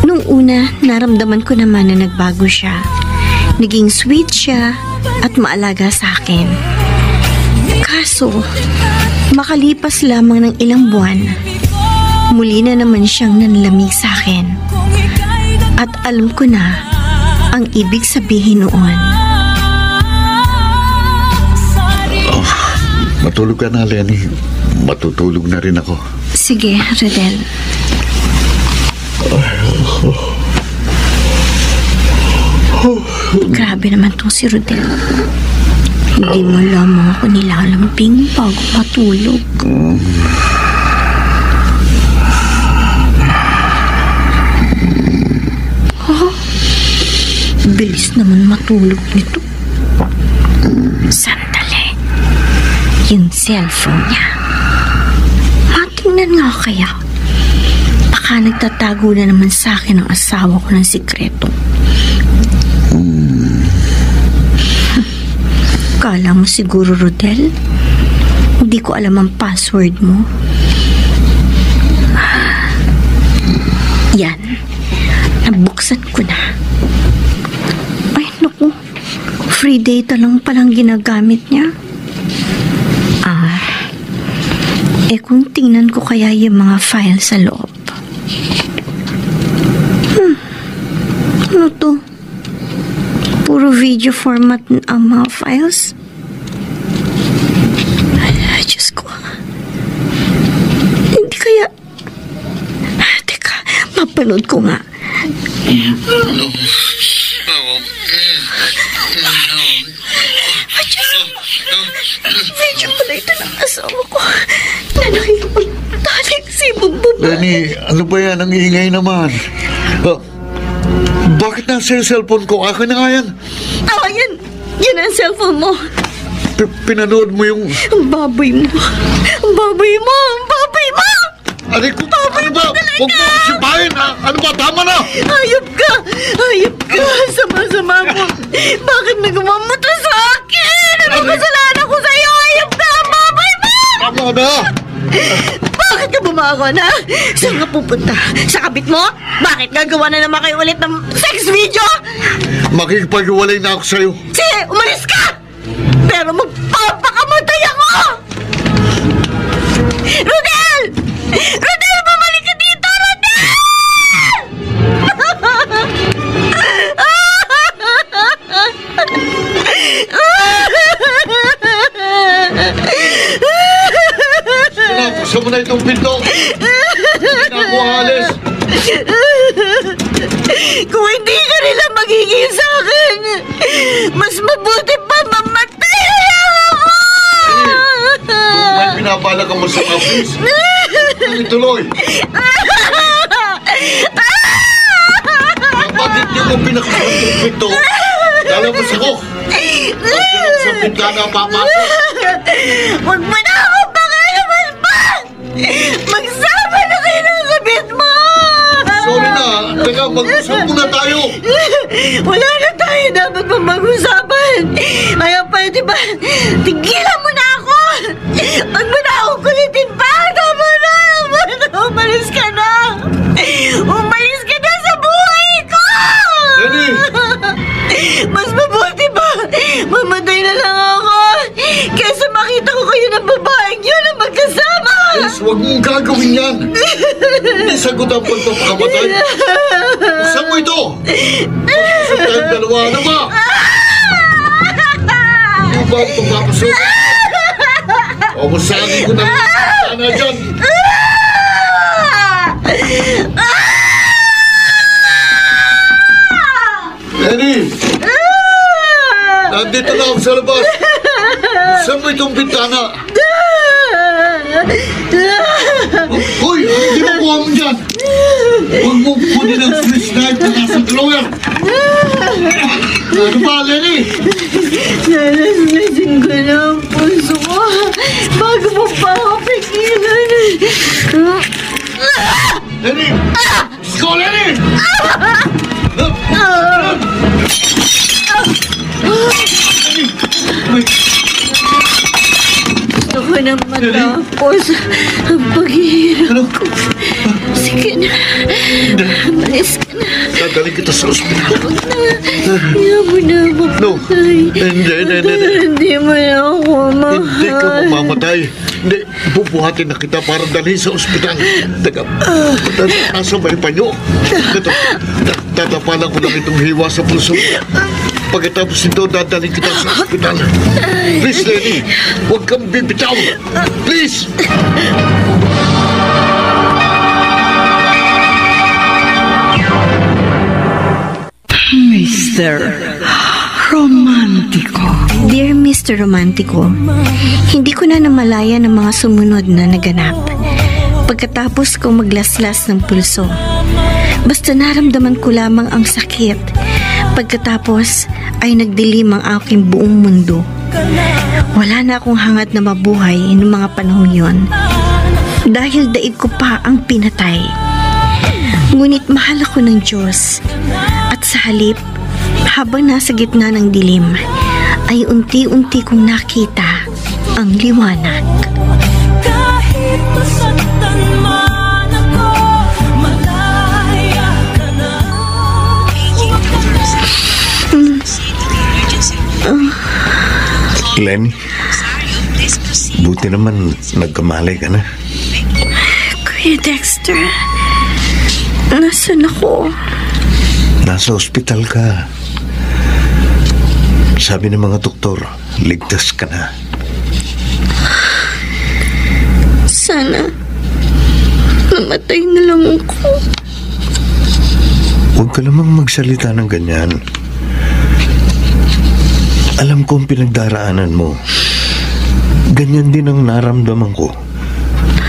Nung una, naramdaman ko naman na nagbago siya. Naging sweet siya at maalaga sa akin. Kaso, makalipas lamang ng ilang buwan, muli na naman siyang nanlamig sa akin. At alam ko na ang ibig sabihin noon. Matulog ka na, Lenny. Matutulog na rin ako. Sige, Rodel. Grabe naman tong si Rodel. Hindi mo lamang ako nilalambing bago matulog. Bilis naman matulog nito. Sandali. Yung cellphone niya. Matingnan nga kaya. Baka nagtatago na naman sa akin ang asawa ko ng sikreto. Kala mo siguro, Rodel? Hindi ko alam ang password mo. Yan. Nabuksan ko na. Ay, naku. Free data lang palang ginagamit niya. Kung tingnan ko kaya yung mga file sa loob. Ano to? Puro video format ang mga files? Ay, Diyos ko. Hindi kaya... Teka, mapanood ko nga. Video pala ito ng asawa ko na nakikipagtalik si Bumbum. Lenny, ano ba yan? Ang ingay naman. Bakit nasa yung cellphone ko? Akin na nga yan. Yan. Yan ang cellphone mo. Pinanood mo yung... Ang baboy mo. Ang baboy mo. Ang baboy mo. Aray ko, ano ba? Huwag mo sipahin, ha? Ano ba? Tama na! Hayop ka. Hayop ka. Sama-sama mo. Bakit nagawa mo to sa akin? Ano kasalanan ko sa'yo? Hayop ka. Ang baboy mo. Tama na! Bakit ka bumago na? Saan ka pupunta? Sa kabit mo? Bakit gagawa na naman kayo ulit ng sex video? Makikipag-iwalay na ako sa'yo. Sige, umalis ka! Pero magpapakamatay ako! Buksan mo na itong pinto. Hindi na ako aalis. Kung hindi ka nila magiging sa akin, mas mabuti pa mamatay ako! Kung may pinapala ka mo sa office, tuloy. Bakit niyo mo pinakasan itong pinto? Lalabas ako. Pag sa pintana papasok. Huwag mo na ako pakialaman pa! Magsama na kayo ng kabit mo! Sorry na. Teka, mag-usap muna tayo. Wala na tayo dapat pa mag-usapan. Kaya pwede ba, tigilan mo na ako! Huwag mo na ako kulitin pa! Tama na! Umalis ka na! Umalis ka na sa buhay ko! Lenny! Mas mabuti ba? Mamatay na lang ako kaysa makita ko kayo ng babaeng yun na magkasama! Yes, huwag mong gagawin yan. Hindi sagot ang pagpapakamatay. Buksan mo ito. Buksan tayong dalawa. Ano ba? Ano ba ang pagpapasok? O masagin ko na sana dyan. Lenny! Nandito na ako sa labas. Buksan mo itong bintana. Hoy! Hindi mo kuha mo dyan! Huwag mo kunin ang flashlight na nasa drawer! Ano ba, Lenny? Nalasnasin ko na ang puso ko bago mo pa ako pigilan. Lenny! Go, Lenny! Gusto ko na matapos ang paghihirap ko. Sige na. Malis ka na. Dadalhin kita sa ospital. Hindi mo na mamatay. Hindi mo na ako mahal. Hindi ka mamamatay. Hindi, bubuhatin na kita para dalhin sa ospital. Teka, nasa may panyo. Tatapalan ko lang itong hiwa sa puso. Pagkatapos nito, dadalhin kita sa ospital. Please, Lenny, huwag kang bibitaw. Please! Mr. Romantico. Dear Mr. Romantico, hindi ko na namalaya ng mga sumunod na naganap. Pagkatapos kong maglaslas ng pulso, basta naramdaman ko lamang ang sakit. Pagkatapos ay nagdilim ang aking buong mundo. Wala na akong hangat na mabuhay noong mga panahong yon. Dahil daig ko pa ang pinatay. Ngunit mahal ako ng Diyos. At sa halip, habang nasa gitna ng dilim, ay unti-unti kong nakita ang liwanag. Kahit masaktan man ako, malaya ka na. Lenny, buti naman nagkamalay ka na. Kuya Dexter, nasaan ako? Nasa ospital ka. Sabi ng mga doktor, ligtas ka na. Sana namatay na lang ako. Huwag ka lamang magsalita ng ganyan. Alam ko ang pinagdaraanan mo. Ganyan din ang naramdaman ko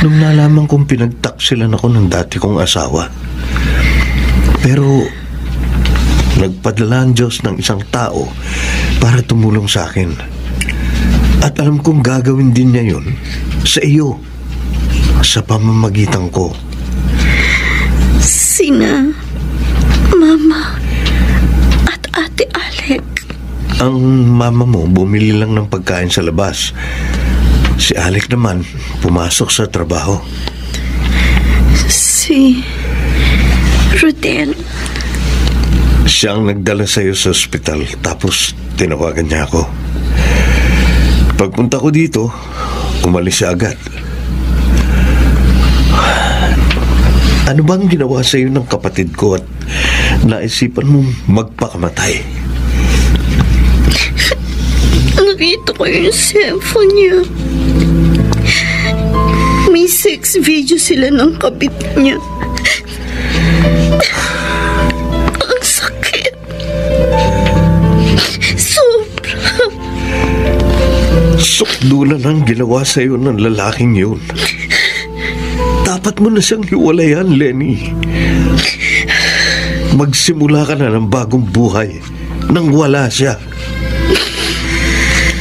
nung nalaman kong pinagtaksilan ako ng dati kong asawa. Pero nagpadala ang Diyos ng isang tao para tumulong sa akin. At alam kong gagawin din niya yun sa iyo, sa pamamagitan ko. Sina Mama at Ate Alec. Ang mama mo bumili lang ng pagkain sa labas. Si Alec naman pumasok sa trabaho. Si Rodel. Siya ang nagdala sa iyo sa ospital, tapos tinawagan niya ako. Pagpunta ko dito, umalis siya agad. Ano bang ginawa sa iyo ng kapatid ko at naisipan mong magpakamatay? Nakita ko yung cellphone niya. May Nagsisex video sila ng kabit niya. Ang sakit. Sobra. Sukdulan ang ginawa sa'yo ng lalaking yun. Dapat mo na siyang hiwalayan, Lenny. Magsimula ka na ng bagong buhay nang wala siya.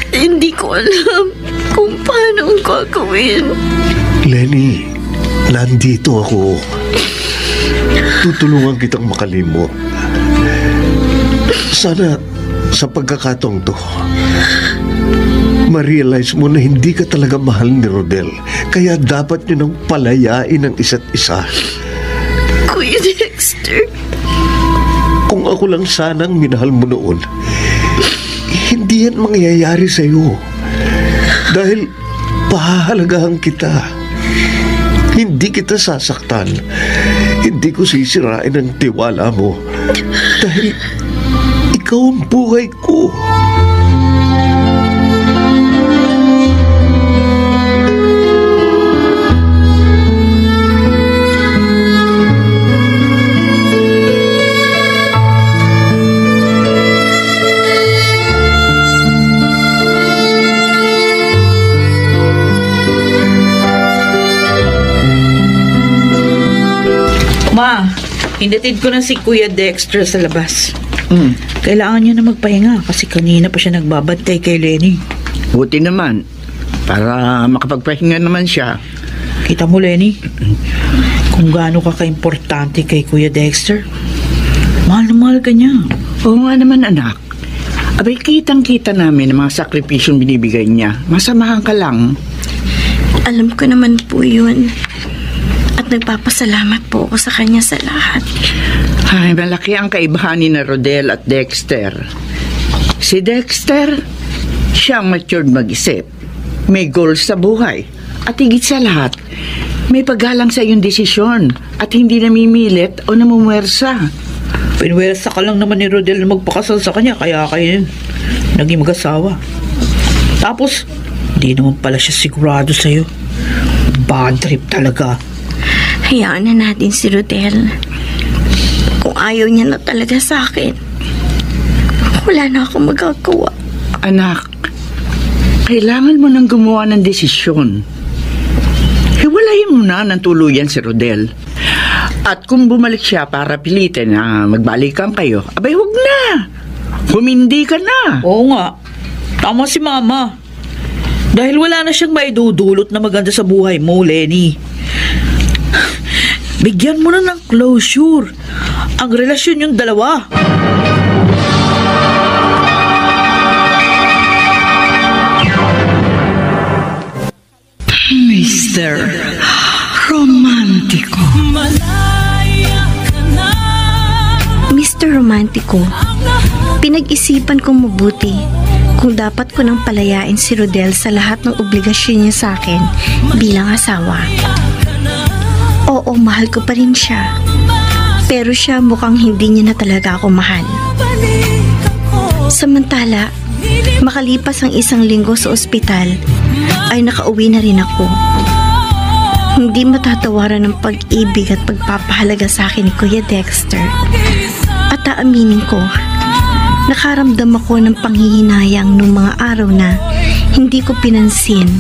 Hindi ko alam kung paano ang gagawin. Lenny, nandito ako. Tutulungan kitang makalimot. Sana sa pagkakataong to, ma-realize mo na hindi ka talaga mahal ni Rodel. Kaya dapat nyo nang palayain ang isa't isa. Kuya Dexter. Kung ako lang sanang minahal mo noon, hindi yan mangyayari sa'yo. Dahil pahahalagahan kita. Hindi kita sasaktan. Hindi ko sisirain ang tiwala mo. Dahil ikaw ang buhay ko. Ma, hinatid ko na si Kuya Dexter sa labas. Kailangan niya na magpahinga kasi kanina pa siya nagbabantay kay Lenny. Buti naman, para makapagpahinga naman siya. Kita mo, Lenny, kung gaano ka kaimportante kay Kuya Dexter. Mahal na mahal ka niya. Oo nga naman, anak. Abay, kitang-kita namin ang mga sakripisyong binibigay niya. Masamahan ka lang. Alam ko naman po yun. At nagpapasalamat po ako sa kanya sa lahat. Ay, malaki ang kaibahan ni na Rodel at Dexter. Si Dexter, siyang matured mag-isip. May goals sa buhay. At higit sa lahat, may paggalang sa iyong desisyon at hindi namimilit o namumwersa. Pinwersa ka lang naman ni Rodel na magpakasal sa kanya, kaya kayo naging mag-asawa. Tapos, hindi naman pala siya sigurado sa'yo. Bad trip talaga. Hayaan na natin si Rodel. Kung ayaw niya na talaga sa akin, wala na akong magagawa. Anak, kailangan mo nang gumawa ng desisyon. Hiwalayin mo na ng tuluyan si Rodel. At kung bumalik siya para pilitin na magbalikan kayo, abay huwag na. Humindi ka na. Oo nga. Tama si Mama. Dahil wala na siyang maidudulot na maganda sa buhay mo, Lenny. Bigyan mo na ng closure ang relasyon yung dalawa. Mr. Romantico. Mr. Romantico, pinag-isipan kong mabuti kung dapat ko nang palayain si Rodel sa lahat ng obligasyon niya sa akin bilang asawa. Oo, mahal ko pa rin siya. Pero siya mukhang hindi niya na talaga ako mahal. Samantala, makalipas ang 1 linggo sa ospital, ay nakauwi na rin ako. Hindi matatawaran ng pag-ibig at pagpapahalaga sa akin ni Kuya Dexter. At aaminin ko, nakaramdam ako ng panghihinayang noong mga araw na hindi ko pinansin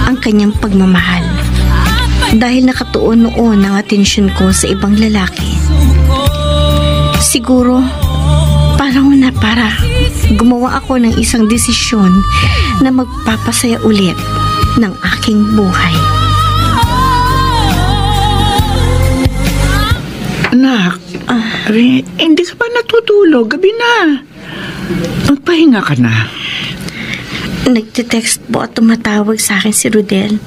ang kanyang pagmamahal. Dahil nakatuon noon ang atensyon ko sa ibang lalaki. Siguro, parang para gumawa ako ng isang desisyon na magpapasaya ulit ng aking buhay. Anak, hindi ka pa natutulog. Gabi na. Magpahinga ka na. Nagte-text po at tumatawag sa akin si Rodel.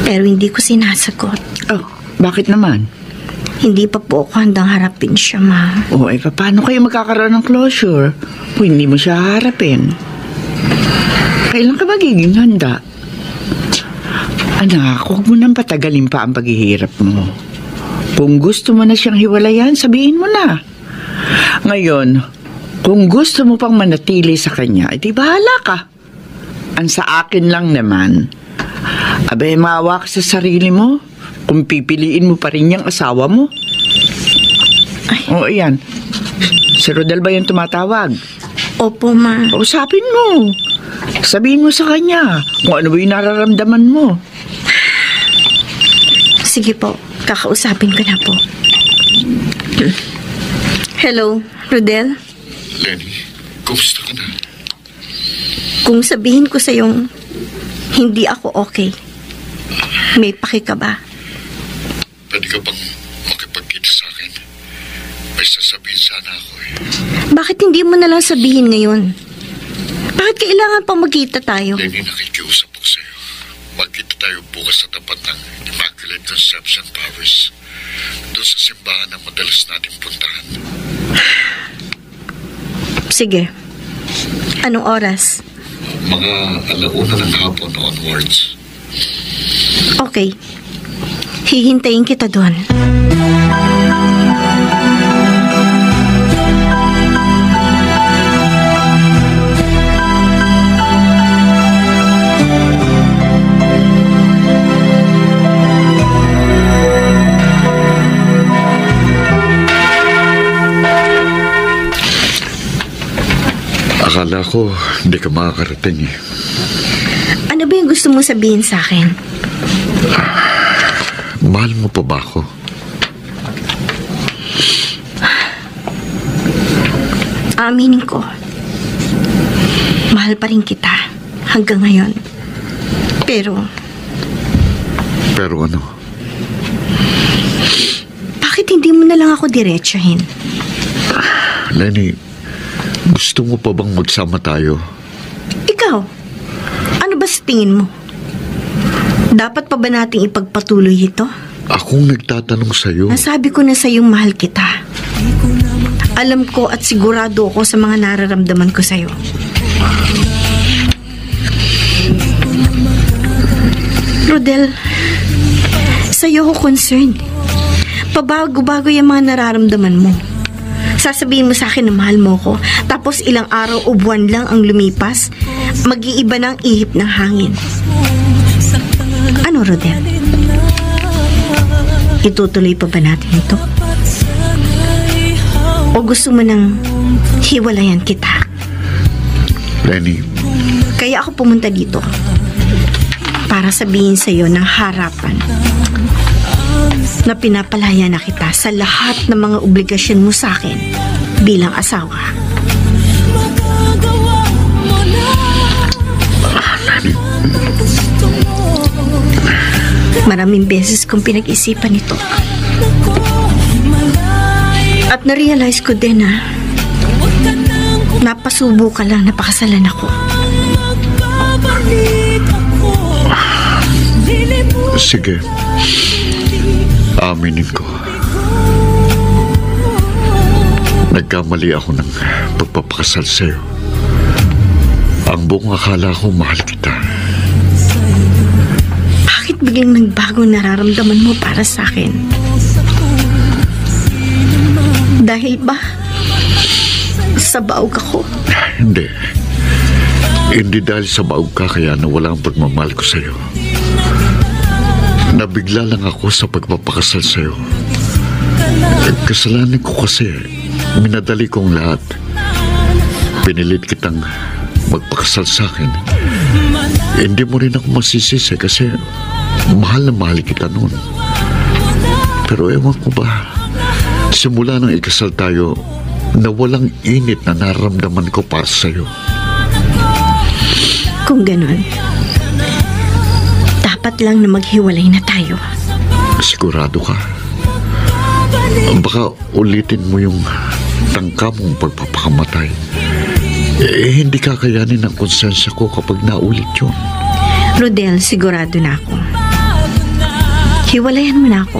Pero hindi ko sinasagot. Oh, bakit naman? Hindi pa po ako handang harapin siya, Ma. Oh, paano kayo magkakaroon ng closure kung hindi mo siya harapin? Kailan ka magiging handa? Anak, huwag mo nang patagalin pa ang paghihirap mo. Kung gusto mo na siyang hiwalayan, sabihin mo na. Ngayon, kung gusto mo pang manatili sa kanya, edi bahala ka. Ang sa akin lang naman, Abay, maawa ka sa sarili mo. Kung pipiliin mo pa rin yung asawa mo. Oo, yan. Si Rodel ba yung tumatawag? Opo, Ma. Usapin mo. Sabihin mo sa kanya kung ano ba yung nararamdaman mo. Sige po, kakausapin ko na po. Hello, Rodel? Lenny, kumusta ka na? Kung sabihin ko sa'yong hindi ako okay, may paki ka ba? Pwede ka bang makipagkita sa akin? May sasabihin sana ako eh. Bakit hindi mo na lang sabihin ngayon? Bakit kailangan pang magkita tayo? Lenny, nakikiusap ako sa'yo. Magkita tayo bukas sa tapat ng Immaculate Conception Parish. Doon sa simbahan na madalas natin puntahan. Sige. Anong oras? Mga 1:00 ng hapon onwards. Okay. Hihintayin kita doon. Akala ko hindi ka makakarating eh. Ano ba yung gusto mo sabihin sa akin? Mahal mo pa ba ako? Aminin ko. Mahal pa rin kita hanggang ngayon. Pero Pero ano? bakit hindi mo na lang ako diretsahin? Lenny, gusto mo pa bang magsama tayo? Ikaw, ano ba sa tingin mo? Dapat pa ba nating ipagpatuloy ito? Akong nagtatanong sa'yo. Nasabi ko na sa'yong mahal kita. Alam ko at sigurado ako sa mga nararamdaman ko sa'yo. Rodel, sa'yo ako concerned. Pabago-bago yung mga nararamdaman mo. Sasabihin mo sa akin na mahal mo ko, tapos ilang araw o buwan lang ang lumipas, mag-iiba ng ihip ng hangin. Ano, Rodel? Itutuloy pa ba natin ito? O gusto mo nang hiwalayan kita? Lenny, Kaya ako pumunta dito para sabihin sa'yo ng harapan na pinapalaya na kita sa lahat ng mga obligasyon mo sa akin bilang asawa. Maraming beses kong pinag-isipan ito. At na-realize ko din na napasubo ka lang napakasalan ako. sige. Aminin ko. Nagkamali ako ng pagpapakasal sa'yo. Ang buong akala ko mahal kita. Bakit biglang nagbago ang nararamdaman mo para sa akin? Dahil ba sa baog ako? Hindi. Hindi dahil sa baog ka kaya nawala ang pagmamahal ko sa'yo. Nabigla lang ako sa pagpapakasal sa'yo. Kasalanan ko kasi minadali kong lahat. Pinilit kitang magpakasal sa akin. Hindi mo rin ako masisisi kasi mahal na mahal kita noon. Pero ewan ko ba, simula nang ikasal tayo, na walang init na nararamdaman ko para sa'yo. Kung ganon, dapat lang na maghiwalay na tayo. Sigurado ka? Baka ulitin mo yung tangka mong pagpapakamatay. Hindi kakayanin ng konsensya ko kapag naulit yun. Rodel, sigurado na ako. Hiwalayan mo na ako.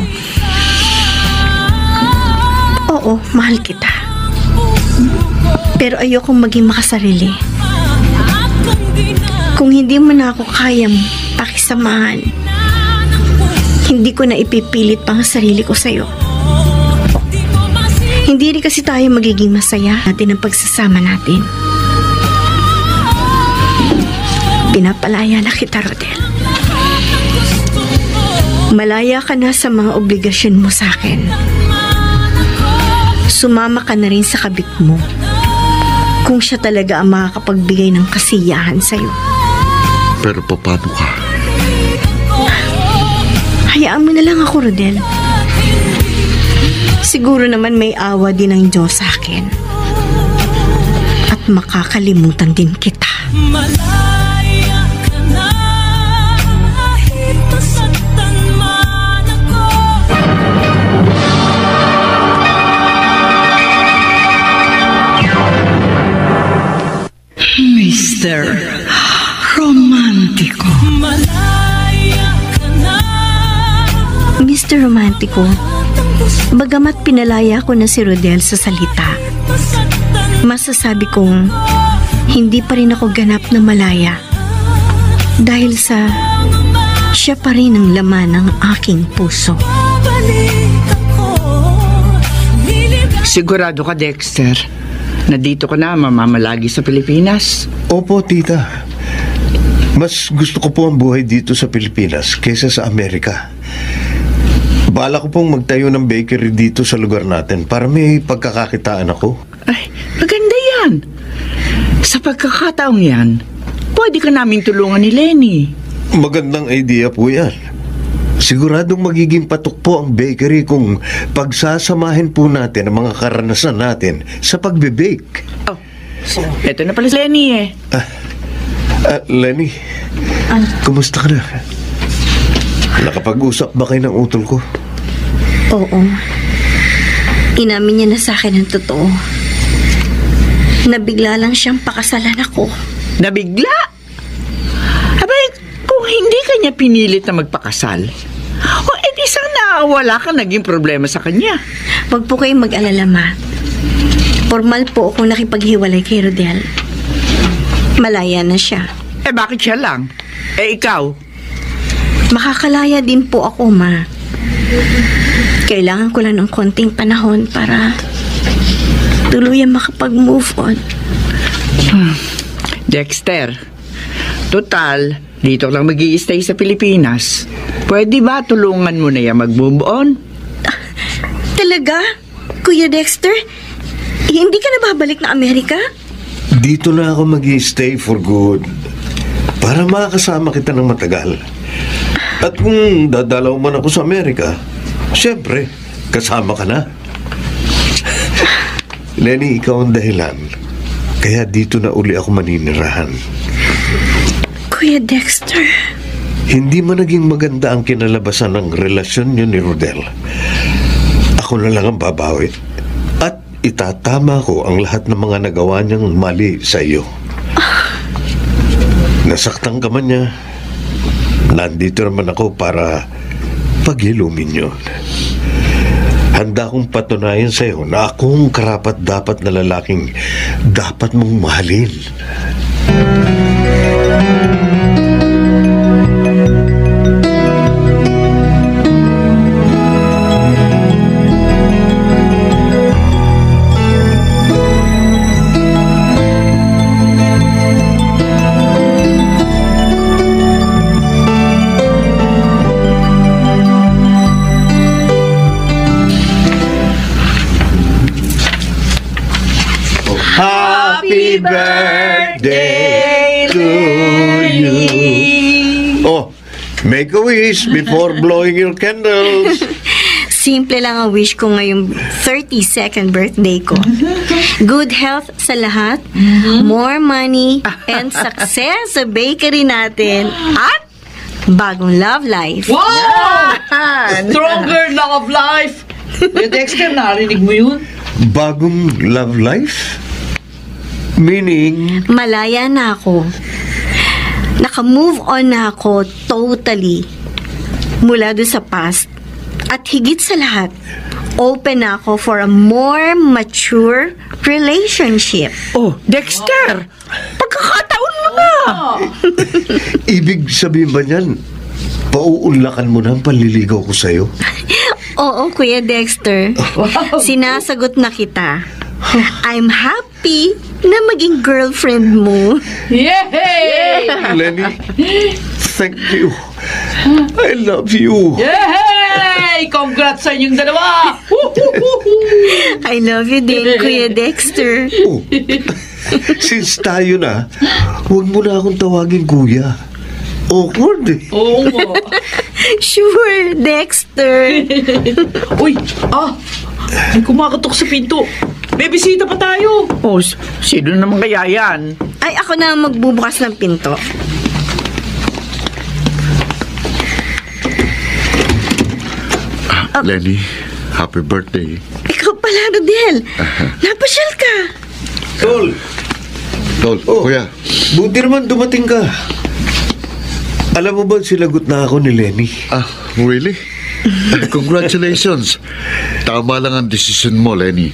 Oo, mahal kita. Pero ayokong maging makasarili. Kung hindi mo na ako kayang pakisamahan, hindi ko na ipipilit pang sarili ko sa'yo. Hindi rin kasi tayo magiging masaya natin ang pagsasama natin. Pinapalaya na kita, Rodel. Malaya ka na sa mga obligasyon mo sa akin. Sumama ka na rin sa kabit mo. Kung siya talaga ang makakapagbigay ng kasiyahan sa'yo. Pero paano ka? Hayaan mo na lang ako, Rodel. Siguro naman may awa din ang Diyos sa akin. At makakalimutan din kita. Malaya ka na, kahit nasaktan man ako. Mr. Romántico. Malaya ka na. Mr. Romántico, bagamat pinalaya ko na si Rodel sa salita, masasabi kong hindi pa rin ako ganap na malaya dahil sa siya pa rin ang laman ng aking puso. Sigurado ka, Dexter, na dito ka na mamamalagi sa Pilipinas? Opo, tita. Mas gusto ko po ang buhay dito sa Pilipinas kaysa sa Amerika. Bala ko pong magtayo ng bakery dito sa lugar natin para may pagkakakitaan ako. Ay, maganda yan. Sa pagkakataong yan, pwede ka namin tulungan ni Lenny. Magandang idea po yan. Siguradong magiging patok po ang bakery kung pagsasamahin po natin ang mga karanasan natin sa pagbe-bake. Oh, eto na pala si Lenny eh. Lenny, kumusta ka na? Nakapag-usap ba kayo ng utol ko? Oo. Inamin niya na sa akin ang totoo. Nabigla lang siyang pakasalan ako. Nabigla? Abay, kung hindi kanya pinilit na magpakasal, o edi sana wala ka naging problema sa kanya. Huwag po kayong mag-alala, ma. Formal po akong nakipaghiwalay kay Rodel. Malaya na siya. Eh bakit siya lang? Eh ikaw? Makakalaya din po ako, ma. Kailangan ko lang ng konting panahon para tuluyan makapag-move on. Dexter, total, dito lang mag-i-stay sa Pilipinas. Pwede ba tulungan mo na yan mag-move on? Talaga? Kuya Dexter? Hindi ka na babalik na Amerika? Dito na ako mag-i-stay for good. Para makakasama kita ng matagal. At kung dadalaw man ako sa Amerika, siyempre, kasama ka na. Lenny, ikaw ang dahilan. Kaya dito na uli ako maninirahan. Kuya Dexter. Hindi man naging maganda ang kinalabasan ng relasyon niyo ni Rodel. Ako na lang ang babawi. At itatama ko ang lahat ng mga nagawa niyang mali sa iyo. Nasaktan ka man niya. Nandito naman ako para paghilumin yun. Handa akong patunayan sa iyo na akong karapat-dapat na lalaking dapat mong mahalin. Happy birthday to you. Oh, make a wish before blowing your candles. Simple lang ang wish ko ngayong 32nd birthday ko. Good health sa lahat, more money, and success sa bakery natin. At bagong love life. Wow! Stronger love life! Kuya Dexter, narinig mo yun? Bagong love life? Meaning? Malaya na ako. Naka-move on na ako totally mula doon sa past. At higit sa lahat, open na ako for a more mature relationship. Oh, Dexter! Pagkakataon mo na! Ibig sabihin ba niyan, pauunlakan mo na ang panliligaw ko sa'yo? Oo, Kuya Dexter. Sinasagot na kita. I'm happy na maging girlfriend mo. Yay! Lenny, thank you. I love you. Yay! Congrats sa inyong dalawa! I love you din, Kuya Dexter. Oh, since tayo na, huwag mo na akong tawagin kuya. Awkward eh. Oo nga. Sure, Dexter. Uy, may kumakatok sa pinto. May bisita pa tayo. Oh, sino naman kaya yan? Ay, ako na magbubukas ng pinto. Lenny, happy birthday. Ikaw pala, Rodel. Napasyal ka. Tol, Tol, kuya. buti naman dumating ka. Alam mo ba, silagot na ako ni Lenny. Really? Congratulations. Tama lang ang desisyon mo, Lenny.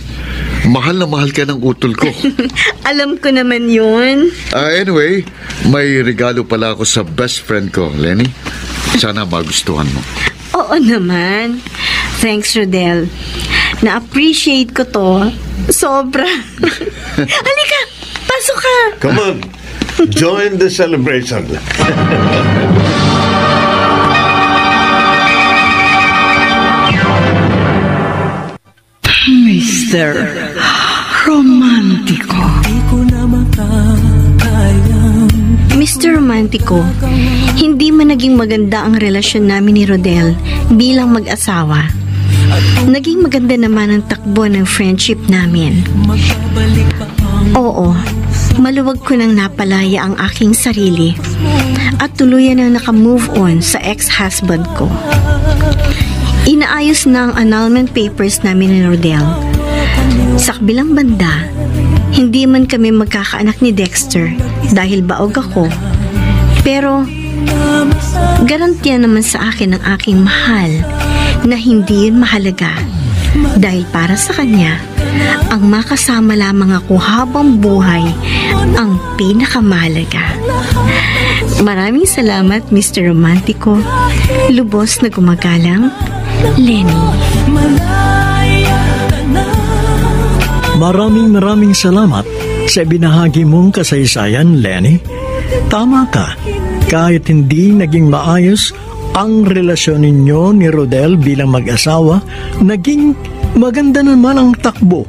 Mahal na mahal ka ng utol ko. Alam ko naman yun. Anyway, may regalo pala ako sa best friend ko, Lenny. Sana magustuhan mo. Oo naman. Thanks, Rodel. Na-appreciate ko to. Sobra. Halika, pasok ka. Come on, join the celebration. Mr. Romantico. Mr. Romantico, hindi man naging maganda ang relasyon namin ni Rodel bilang mag-asawa. Naging maganda naman ang takbo ng friendship namin. Oo, maluwag ko nang napalaya ang aking sarili at tuluyan nang naka-move on sa ex-husband ko. Inaayos na ang annulment papers namin ni Rodel. Sa kabilang banda, hindi man kami magkakaanak ni Dexter dahil baog ako. Pero, garantiya naman sa akin ng aking mahal na hindi yun mahalaga dahil para sa kanya, ang makasama lamang ako habang buhay ang pinakamahalaga. Maraming salamat, Mr. Romantico. Lubos na gumagalang, Lenny. Maraming salamat sa binahagi mong kasaysayan, Lenny. Tama ka, kahit hindi naging maayos ang relasyon ninyo ni Rodel bilang mag-asawa, naging maganda naman ang takbo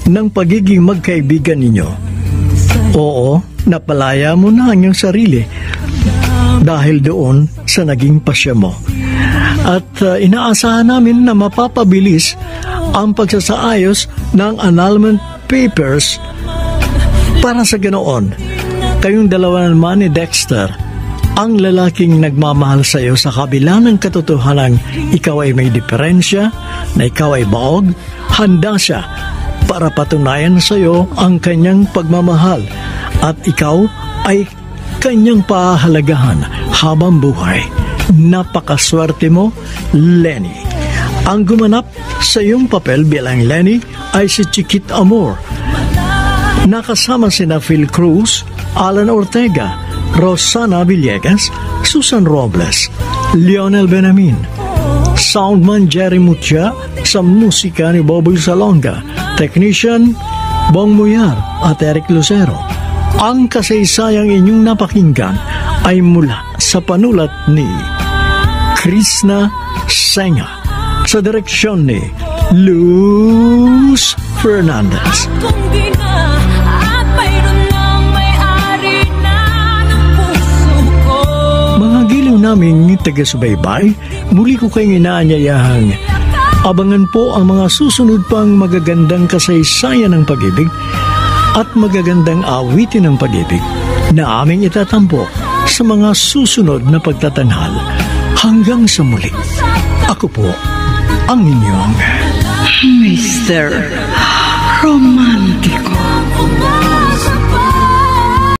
ng pagiging magkaibigan ninyo. Oo, napalaya mo na ang iyong sarili dahil doon sa naging pasya mo. At inaasahan namin na mapapabilis ang pagsasaayos ng annulment papers para sa ganoon. Kayong dalawa naman ni Dexter, ang lalaking nagmamahal sa iyo sa kabila ng katotohanan ikaw ay may diferensya, na ikaw ay baog, handa siya para patunayan sa iyo ang kanyang pagmamahal at ikaw ay kanyang pahalagahan habang buhay. Napakaswerte mo, Lenny. Ang gumanap sa iyong papel bilang Lenny ay si Chiquit Amor. Nakasama sina Phil Cruz, Alan Ortega, Rosana Villegas, Susan Robles, Lionel Benamin, Soundman Jerry Mutia sa musika ni Boboy Salonga, Technician Bong Muyar at Eric Lucero. Ang kasaysayang inyong napakinggan ay mula sa panulat ni Krishna Senga sa direksyon ni Luz Fernandez. Mga giliw naming taga-subaybay, muli ko kayong inaanyayahang abangan po ang mga susunod pang magagandang kasaysayan ng pag-ibig at magagandang awitin ng pag-ibig na aming itatampok sa mga susunod na pagtatanghal. Hanggang sa muli, ako po ang inyong Mr. Romantico.